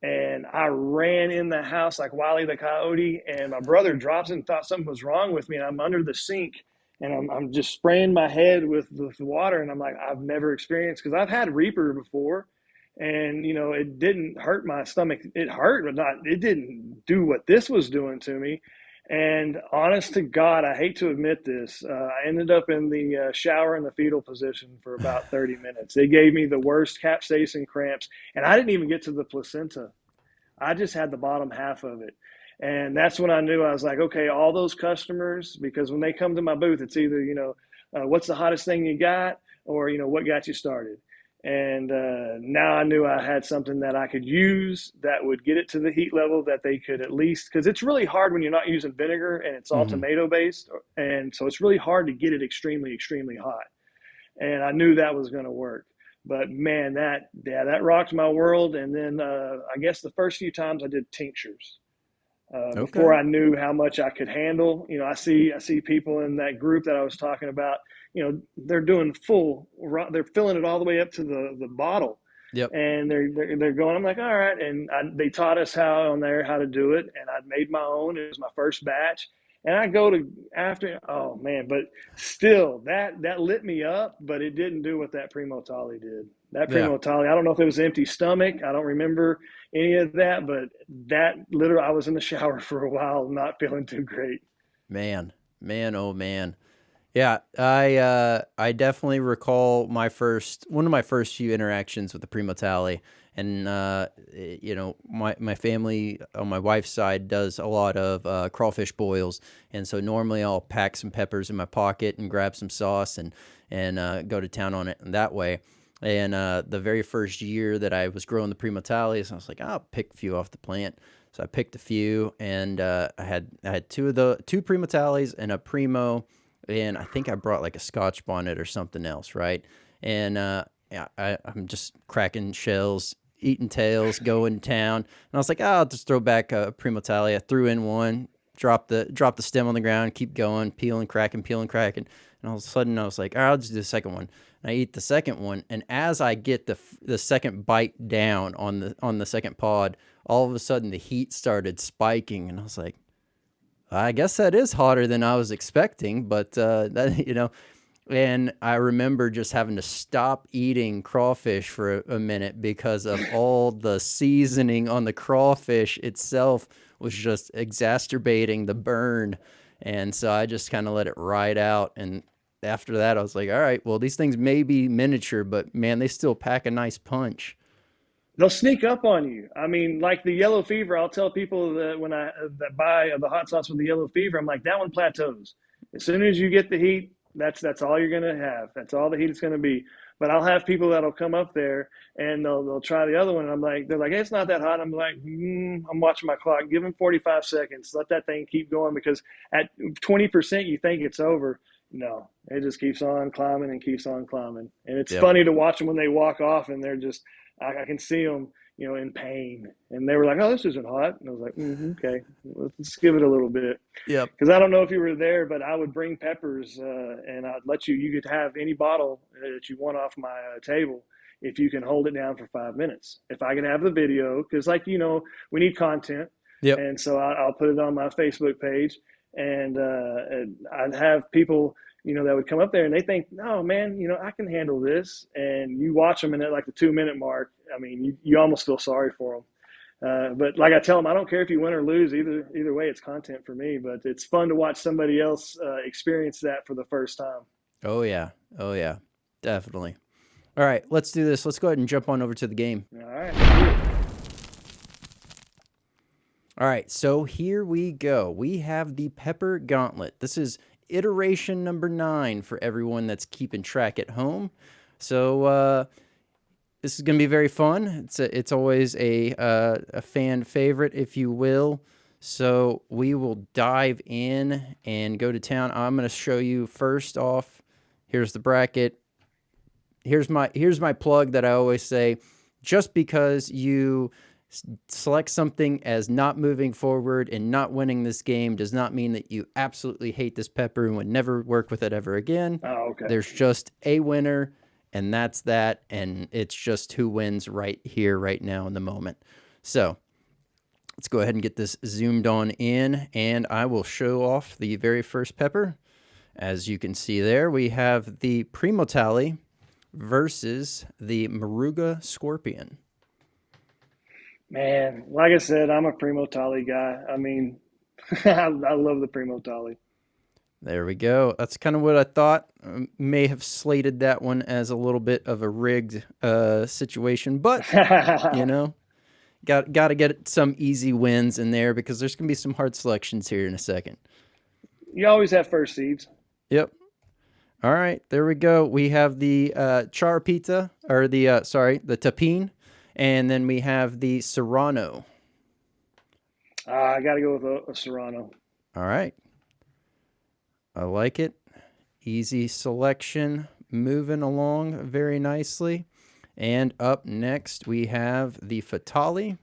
And I ran in the house like Wile E. the Coyote, and my brother drops in and thought something was wrong with me. And I'm under the sink, and I'm just spraying my head with water. And I'm like, I've never experienced, because I've had Reaper before, and it didn't hurt my stomach. It hurt, but it didn't do what this was doing to me. And honest to God, I hate to admit this, I ended up in the shower in the fetal position for about 30 minutes. They gave me the worst capsaicin cramps, and I didn't even get to the placenta. I just had the bottom half of it. And that's when I knew. I was like, okay, all those customers, because when they come to my booth, it's either, what's the hottest thing you got, or, what got you started. And now I knew I had something that I could use that would get it to the heat level that they could at least, because it's really hard when you're not using vinegar and it's all tomato based. And so it's really hard to get it extremely, extremely hot. And I knew that was going to work. But man, that rocked my world. And then I guess the first few times I did tinctures. Before I knew how much I could handle. I see people in that group that I was talking about, they're doing they're filling it all the way up to the bottle. Yep. And they're going, I'm like, all right. And they taught us how to do it. And I made my own. It was my first batch. And I go to after, oh man, but still that lit me up, but it didn't do what that Primo Tali did. That Primo Tali, I don't know if it was empty stomach. I don't remember any of that, but that literally, I was in the shower for a while, not feeling too great. Man, oh man. Yeah, I definitely recall one of my first few interactions with the Primo Tali. And, my family on my wife's side does a lot of crawfish boils. And so normally I'll pack some peppers in my pocket and grab some sauce and go to town on it in that way. And the very first year that I was growing the Primo Talis, I was like, I'll pick a few off the plant. So I picked a few, and I had two Primo Talis and a Primo, and I think I brought like a Scotch bonnet or something else, right? And I'm just cracking shells, eating tails, going to town. And I was like, I'll just throw back a Primo Tali. I threw in one, drop the stem on the ground, keep going, peeling, cracking. And all of a sudden I was like, all right, I'll just do the second one. And I eat the second one. And as I get the second bite down on the second pod, all of a sudden the heat started spiking. And I was like, I guess that is hotter than I was expecting. But, and I remember just having to stop eating crawfish for a minute because of all the seasoning on the crawfish itself was just exacerbating the burn. And so I just kind of let it ride out. And after that, I was like, all right, well, these things may be miniature, but man, they still pack a nice punch. they'll sneak up on you. I mean, like the yellow fever, I'll tell people that when I that buy the hot sauce with the yellow fever, I'm like, that one plateaus. As soon as you get the heat, that's all you're gonna have. That's all the heat is gonna be. But I'll have people that'll come up there and they'll try the other one. And I'm like, they're like, hey, it's not that hot. I'm like, I'm watching my clock. Give them 45 seconds. Let that thing keep going because at 20% you think it's over. No, it just keeps on climbing and keeps on climbing. And it's Yep. funny to watch them when they walk off and they're just I can see them, in pain. And they were like, "Oh, this isn't hot." And I was like, "Okay, let's give it a little bit." Yep. Because I don't know if you were there, but I would bring peppers, and I'd let you. You could have any bottle that you want off my table if you can hold it down for 5 minutes. If I can have the video, because we need content, Yep. and so I'll put it on my Facebook page, and I'd have people that would come up there and they think, no, man, I can handle this. And you watch them and at like the 2 minute mark, I mean, you almost feel sorry for them. But like I tell them, I don't care if you win or lose. Either way, it's content for me. But it's fun to watch somebody else experience that for the first time. Oh yeah. Oh yeah. Definitely. All right, let's do this. Let's go ahead and jump on over to the game. All right, let's do it. All right, so here we go. We have the Pepper Gauntlet. This is iteration number 9 for everyone that's keeping track at home. So this is going to be very fun. It's always a fan favorite, if you will. So we will dive in and go to town. I'm going to show you first off. Here's the bracket. Here's my plug that I always say. Just because you select something as not moving forward and not winning this game does not mean that you absolutely hate this pepper and would never work with it ever again. Oh, okay. There's just a winner, and that's that, and it's just who wins right here, right now, in the moment. So let's go ahead and get this zoomed on in, and I will show off the very first pepper. As you can see there, we have the Fatalii versus the Moruga Scorpion. Man, like I said, I'm a Fatalii guy. I mean, I love the Fatalii. There we go. That's kind of what I thought. May have slated that one as a little bit of a rigged situation, but got to get some easy wins in there because there's going to be some hard selections here in a second. You always have first seeds. Yep. All right, there we go. We have the char pizza, or the tapine, and then we have the Serrano. I got to go with a Serrano. All right. I like it. Easy selection, moving along very nicely. And up next, we have the Fatalii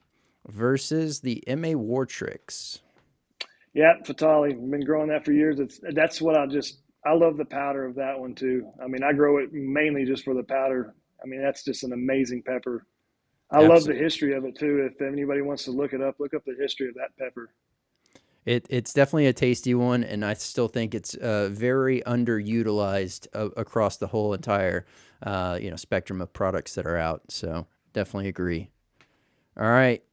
versus the M.A. Wartrix. Yeah, Fatalii. I've been growing that for years. That's what I love the powder of that one too. I mean, I grow it mainly just for the powder. I mean, that's just an amazing pepper. I love the history of it too. If anybody wants to look it up, look up the history of that pepper. It's definitely a tasty one, and I still think it's very underutilized across the whole entire spectrum of products that are out. So definitely agree. All right.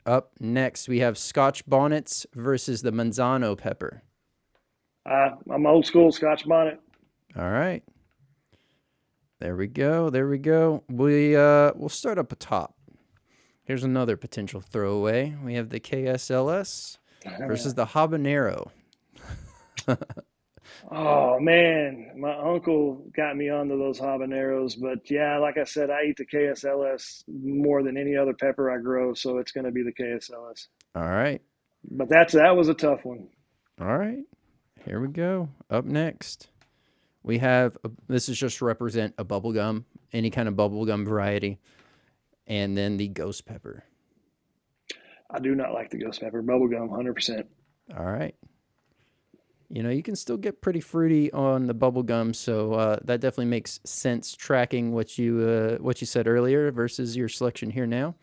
Up next, we have Scotch bonnets versus the Manzano pepper. I'm old school Scotch bonnet. All right. There we go. There we go. We'll start up atop. Here's another potential throwaway. We have the KSLS versus the habanero. Oh man, my uncle got me onto those habaneros, but yeah, like I said, I eat the KSLS more than any other pepper I grow, so it's going to be the KSLS. All right. But that was a tough one. All right. Here we go. Up next, we have this is just to represent a bubble gum, any kind of bubble gum variety, and then the ghost pepper. I do not like the ghost pepper. Bubblegum, 100%. All right. You can still get pretty fruity on the bubble gum, so that definitely makes sense tracking what you said earlier versus your selection here now.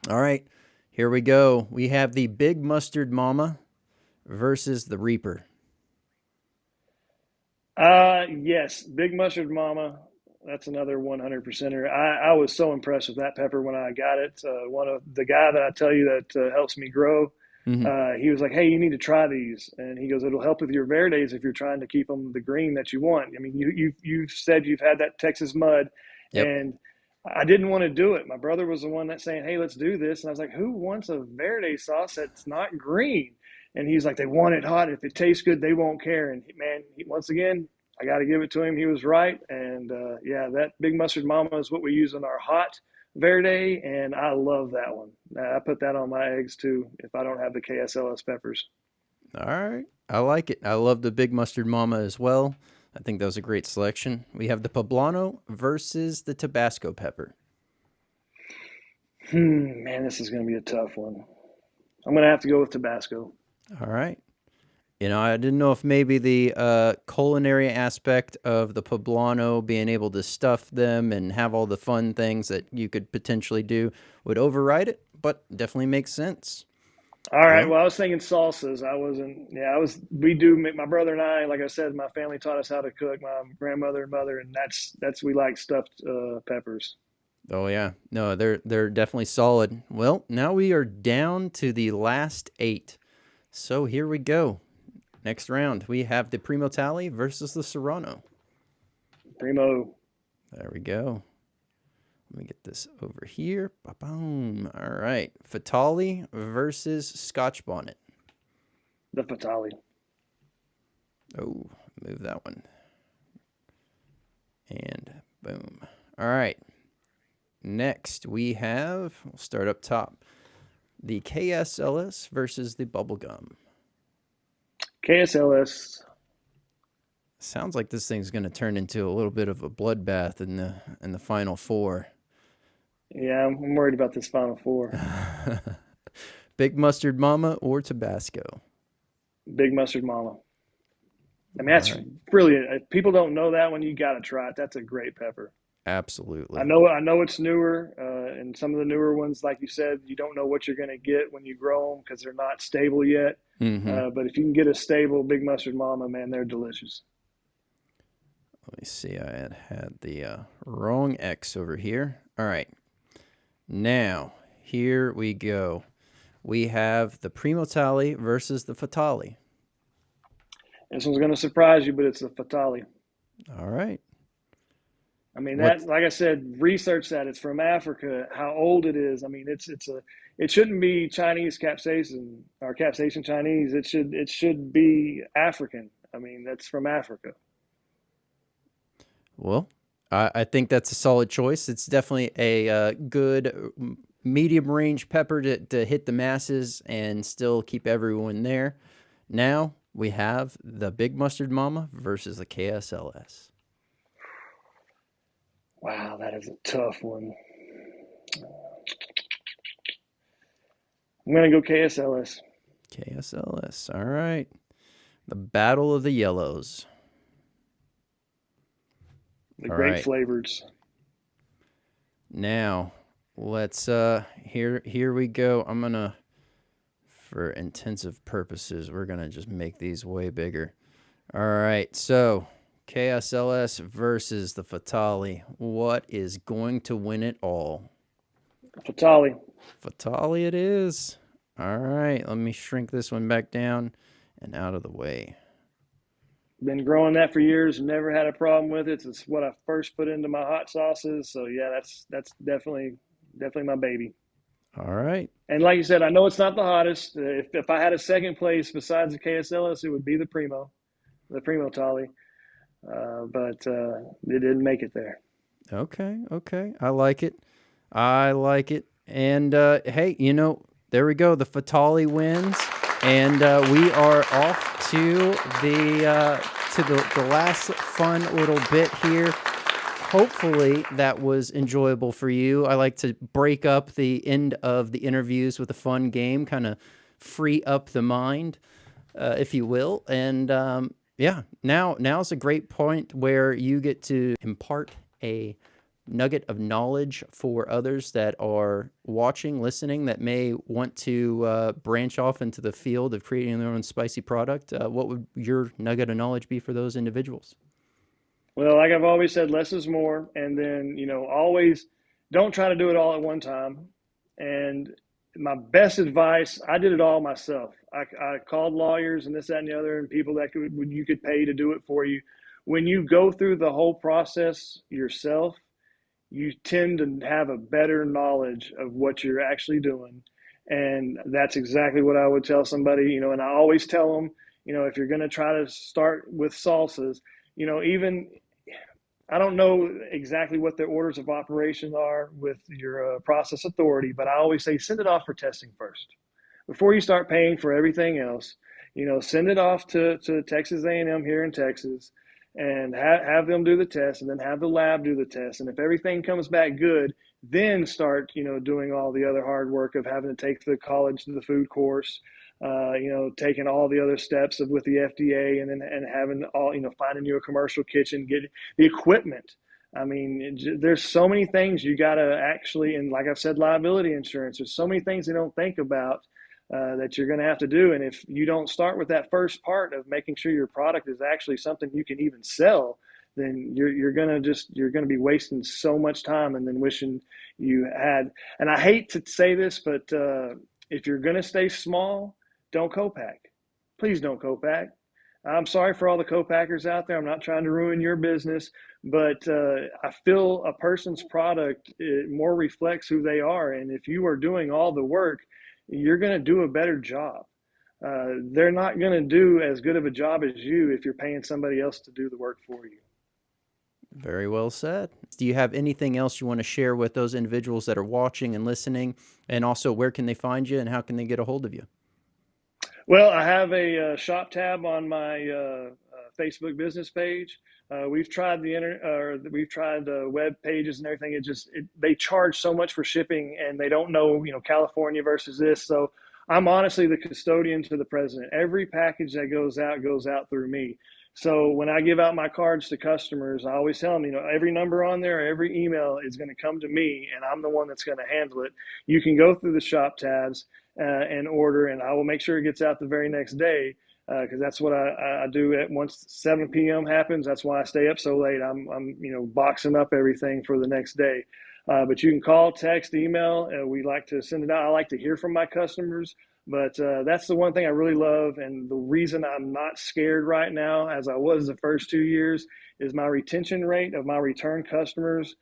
All right. Here we go. We have the Big Mustard Mama versus the Reaper. Yes, Big Mustard Mama. That's another 100%er. I was so impressed with that pepper when I got it. One of the guy that I tell you that helps me grow, he was like, "Hey, you need to try these," and he goes, "It'll help with your Verdes if you're trying to keep them the green that you want." I mean, you've said you've had that Texas mud, yep. and I didn't want to do it. My brother was the one that's saying, "Hey, let's do this." And I was like, "Who wants a verde sauce that's not green?" And he's like, "They want it hot. If it tastes good, they won't care." And man, once again, I got to give it to him. He was right. And yeah, that Big Mustard Mama is what we use in our hot verde, and I love that one. I put that on my eggs too if I don't have the KSLS peppers. All right. I like it. I love the Big Mustard Mama as well. I think that was a great selection. We have the poblano versus the Tabasco pepper. Man, this is going to be a tough one. I'm going to have to go with Tabasco. All right. I didn't know if maybe the culinary aspect of the poblano, being able to stuff them and have all the fun things that you could potentially do, would override it, but definitely makes sense. All right. Well, I was thinking salsas. I wasn't. Yeah, I was. We do. My brother and I, like I said, my family taught us how to cook. My grandmother and mother, and that's we like stuffed peppers. Oh yeah, no, they're definitely solid. Well, now we are down to the last 8. So here we go. Next round, we have the Fatalii versus the Serrano. Primo. There we go. Let me get this over here. Ba-boom. All right. Fatalii versus Scotch Bonnet. The Fatalii. Oh, move that one. And boom. All right. Next, we have, we'll start up top, the KSLS versus the Bubblegum. KSLS. Sounds like this thing's going to turn into a little bit of a bloodbath in the final 4. Yeah, I'm worried about this final 4. Big Mustard Mama or Tabasco? Big Mustard Mama. I mean, that's brilliant. If people don't know that one, you got to try it. That's a great pepper. Absolutely. I know it's newer, and some of the newer ones, like you said, you don't know what you're going to get when you grow them because they're not stable yet. Mm-hmm. But if you can get a stable Big Mustard Mama, man, they're delicious. Let me see. I had the wrong X over here. All right. Now, here we go. We have the Fatalii versus the Fatalii. This one's going to surprise you, but it's the Fatalii. All right. I mean, that, like I said, research that. It's from Africa, how old it is. I mean, it shouldn't be Chinese capsaicin or capsaicin Chinese. It should be African. I mean, that's from Africa. Well, I think that's a solid choice. It's definitely a good medium range pepper to hit the masses and still keep everyone there. Now we have the Big Mustard Mama versus the KSLS. Wow, that is a tough one. I'm going to go KSLS. KSLS. All right. The Battle of the Yellows. The great flavors. Now, let's here we go. I'm going to, for intensive purposes, we're going to just make these way bigger. All right. So, KSLS versus the Fatalii. What is going to win it all? Fatalii. Fatalii it is. All right, let me shrink this one back down and out of the way. Been growing that for years, never had a problem with it. It's what I first put into my hot sauces. So yeah, that's definitely my baby. All right. And like you said, I know it's not the hottest. If I had a second place besides the KSLS, it would be the Fatalii. But it didn't make it there. Okay. I like it. And hey, there we go. The Fatalii wins, and we are off to the last fun little bit here. Hopefully that was enjoyable for you. I like to break up the end of the interviews with a fun game, kind of free up the mind, if you will. And yeah, now's a great point where you get to impart a nugget of knowledge for others that are watching, listening, that may want to branch off into the field of creating their own spicy product. What would your nugget of knowledge be for those individuals? Well, like I've always said, less is more. And then, always don't try to do it all at one time. And my best advice, I did it all myself. I called lawyers and this, that, and the other, and people that you could pay to do it for you. When you go through the whole process yourself, you tend to have a better knowledge of what you're actually doing. And that's exactly what I would tell somebody, and I always tell them, if you're going to try to start with salsas, even I don't know exactly what the orders of operation are with your process authority, but I always say send it off for testing first before you start paying for everything else. Send it off to Texas A&M here in Texas, and have them do the test, and then have the lab do the test. And if everything comes back good, then start doing all the other hard work of having to take the college to the food course, taking all the other steps with the FDA, and then having all finding you a commercial kitchen, get the equipment. I mean, there's so many things you got to actually, and like I've said, liability insurance. There's so many things they don't think about that you're going to have to do. And if you don't start with that first part of making sure your product is actually something you can even sell, then you're going to be wasting so much time and then wishing you had. And I hate to say this, but if you're going to stay small, don't co-pack. Please don't co-pack. I'm sorry for all the co-packers out there. I'm not trying to ruin your business, but I feel a person's product more reflects who they are. And if you are doing all the work, you're going to do a better job. They're not going to do as good of a job as you if you're paying somebody else to do the work for you. Very well said. Do you have anything else you want to share with those individuals that are watching and listening? And also, where can they find you and how can they get a hold of you? Well, I have a shop tab on my Facebook business page. We've tried we've tried web pages and everything. They charge so much for shipping, and they don't know, California versus this. So I'm honestly the custodian to the president. Every package that goes out through me. So when I give out my cards to customers, I always tell them, every number on there, every email is going to come to me, and I'm the one that's going to handle it. You can go through the shop tabs and order, and I will make sure it gets out the very next day, because that's what I do. Once 7 p.m. happens, that's why I stay up so late. I'm boxing up everything for the next day. But you can call, text, email. We like to send it out. I like to hear from my customers. But that's the one thing I really love, and the reason I'm not scared right now, as I was the first 2 years, is my retention rate of my return customers.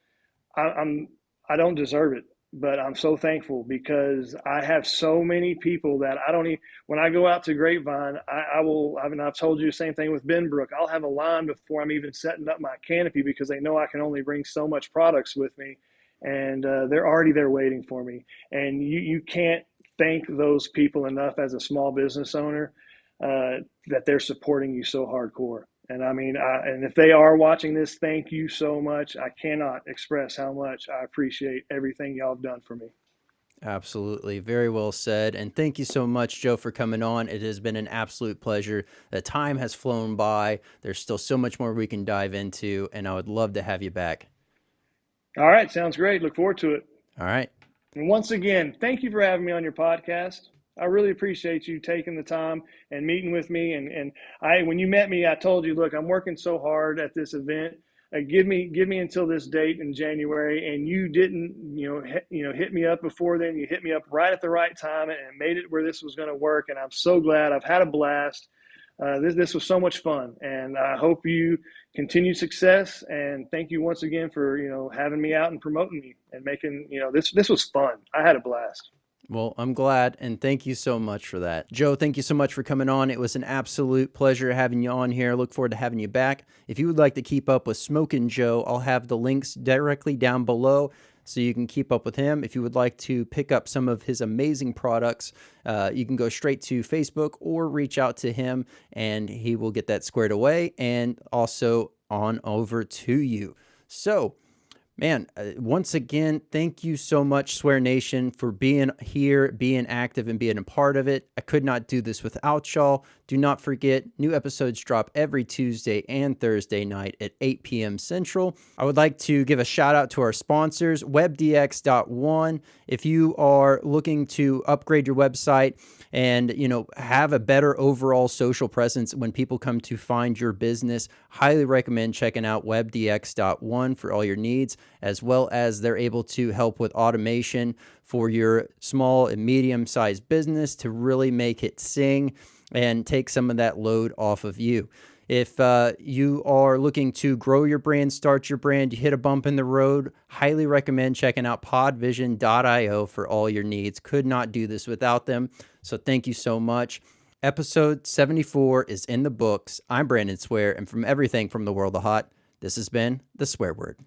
I don't deserve it, but I'm so thankful because I have so many people that I don't even, when I go out to Grapevine, I've told you the same thing with Benbrook. I'll have a line before I'm even setting up my canopy because they know I can only bring so much products with me, and they're already there waiting for me. And you can't thank those people enough as a small business owner that they're supporting you so hardcore. And I mean, and if they are watching this, thank you so much. I cannot express how much I appreciate everything y'all have done for me. Absolutely. Very well said. And thank you so much, Joe, for coming on. It has been an absolute pleasure. The time has flown by. There's still so much more we can dive into, and I would love to have you back. All right. Sounds great. Look forward to it. All right. And once again, thank you for having me on your podcast. I really appreciate you taking the time and meeting with me. And when you met me, I told you, look, I'm working so hard at this event. Give me until this date in January. And you didn't, hit me up before then. You hit me up right at the right time and made it where this was going to work. And I'm so glad. I've had a blast. This was so much fun, and I hope you continue success. And thank you once again for having me out and promoting me and making this was fun. I had a blast. Well, I'm glad, and thank you so much for that. Joe, thank you so much for coming on. It was an absolute pleasure having you on here. Look forward to having you back. If you would like to keep up with Smokin' Joe, I'll have the links directly down below so you can keep up with him. If you would like to pick up some of his amazing products, you can go straight to Facebook or reach out to him, and he will get that squared away and also on over to you. So, man, once again, thank you so much, Swear Nation, for being here, being active, and being a part of it. I could not do this without y'all. Do not forget, new episodes drop every Tuesday and Thursday night at 8 p.m. Central. I would like to give a shout out to our sponsors, webdx.one. If you are looking to upgrade your website and have a better overall social presence when people come to find your business, highly recommend checking out webdx.one for all your needs, as well as they're able to help with automation for your small and medium-sized business to really make it sing and take some of that load off of you. If you are looking to grow your brand, start your brand, you hit a bump in the road, highly recommend checking out podvision.io for all your needs. Could not do this without them. So thank you so much. Episode 74 is in the books. I'm Brandon Swear, and from everything from the world of hot, this has been The Swear Word.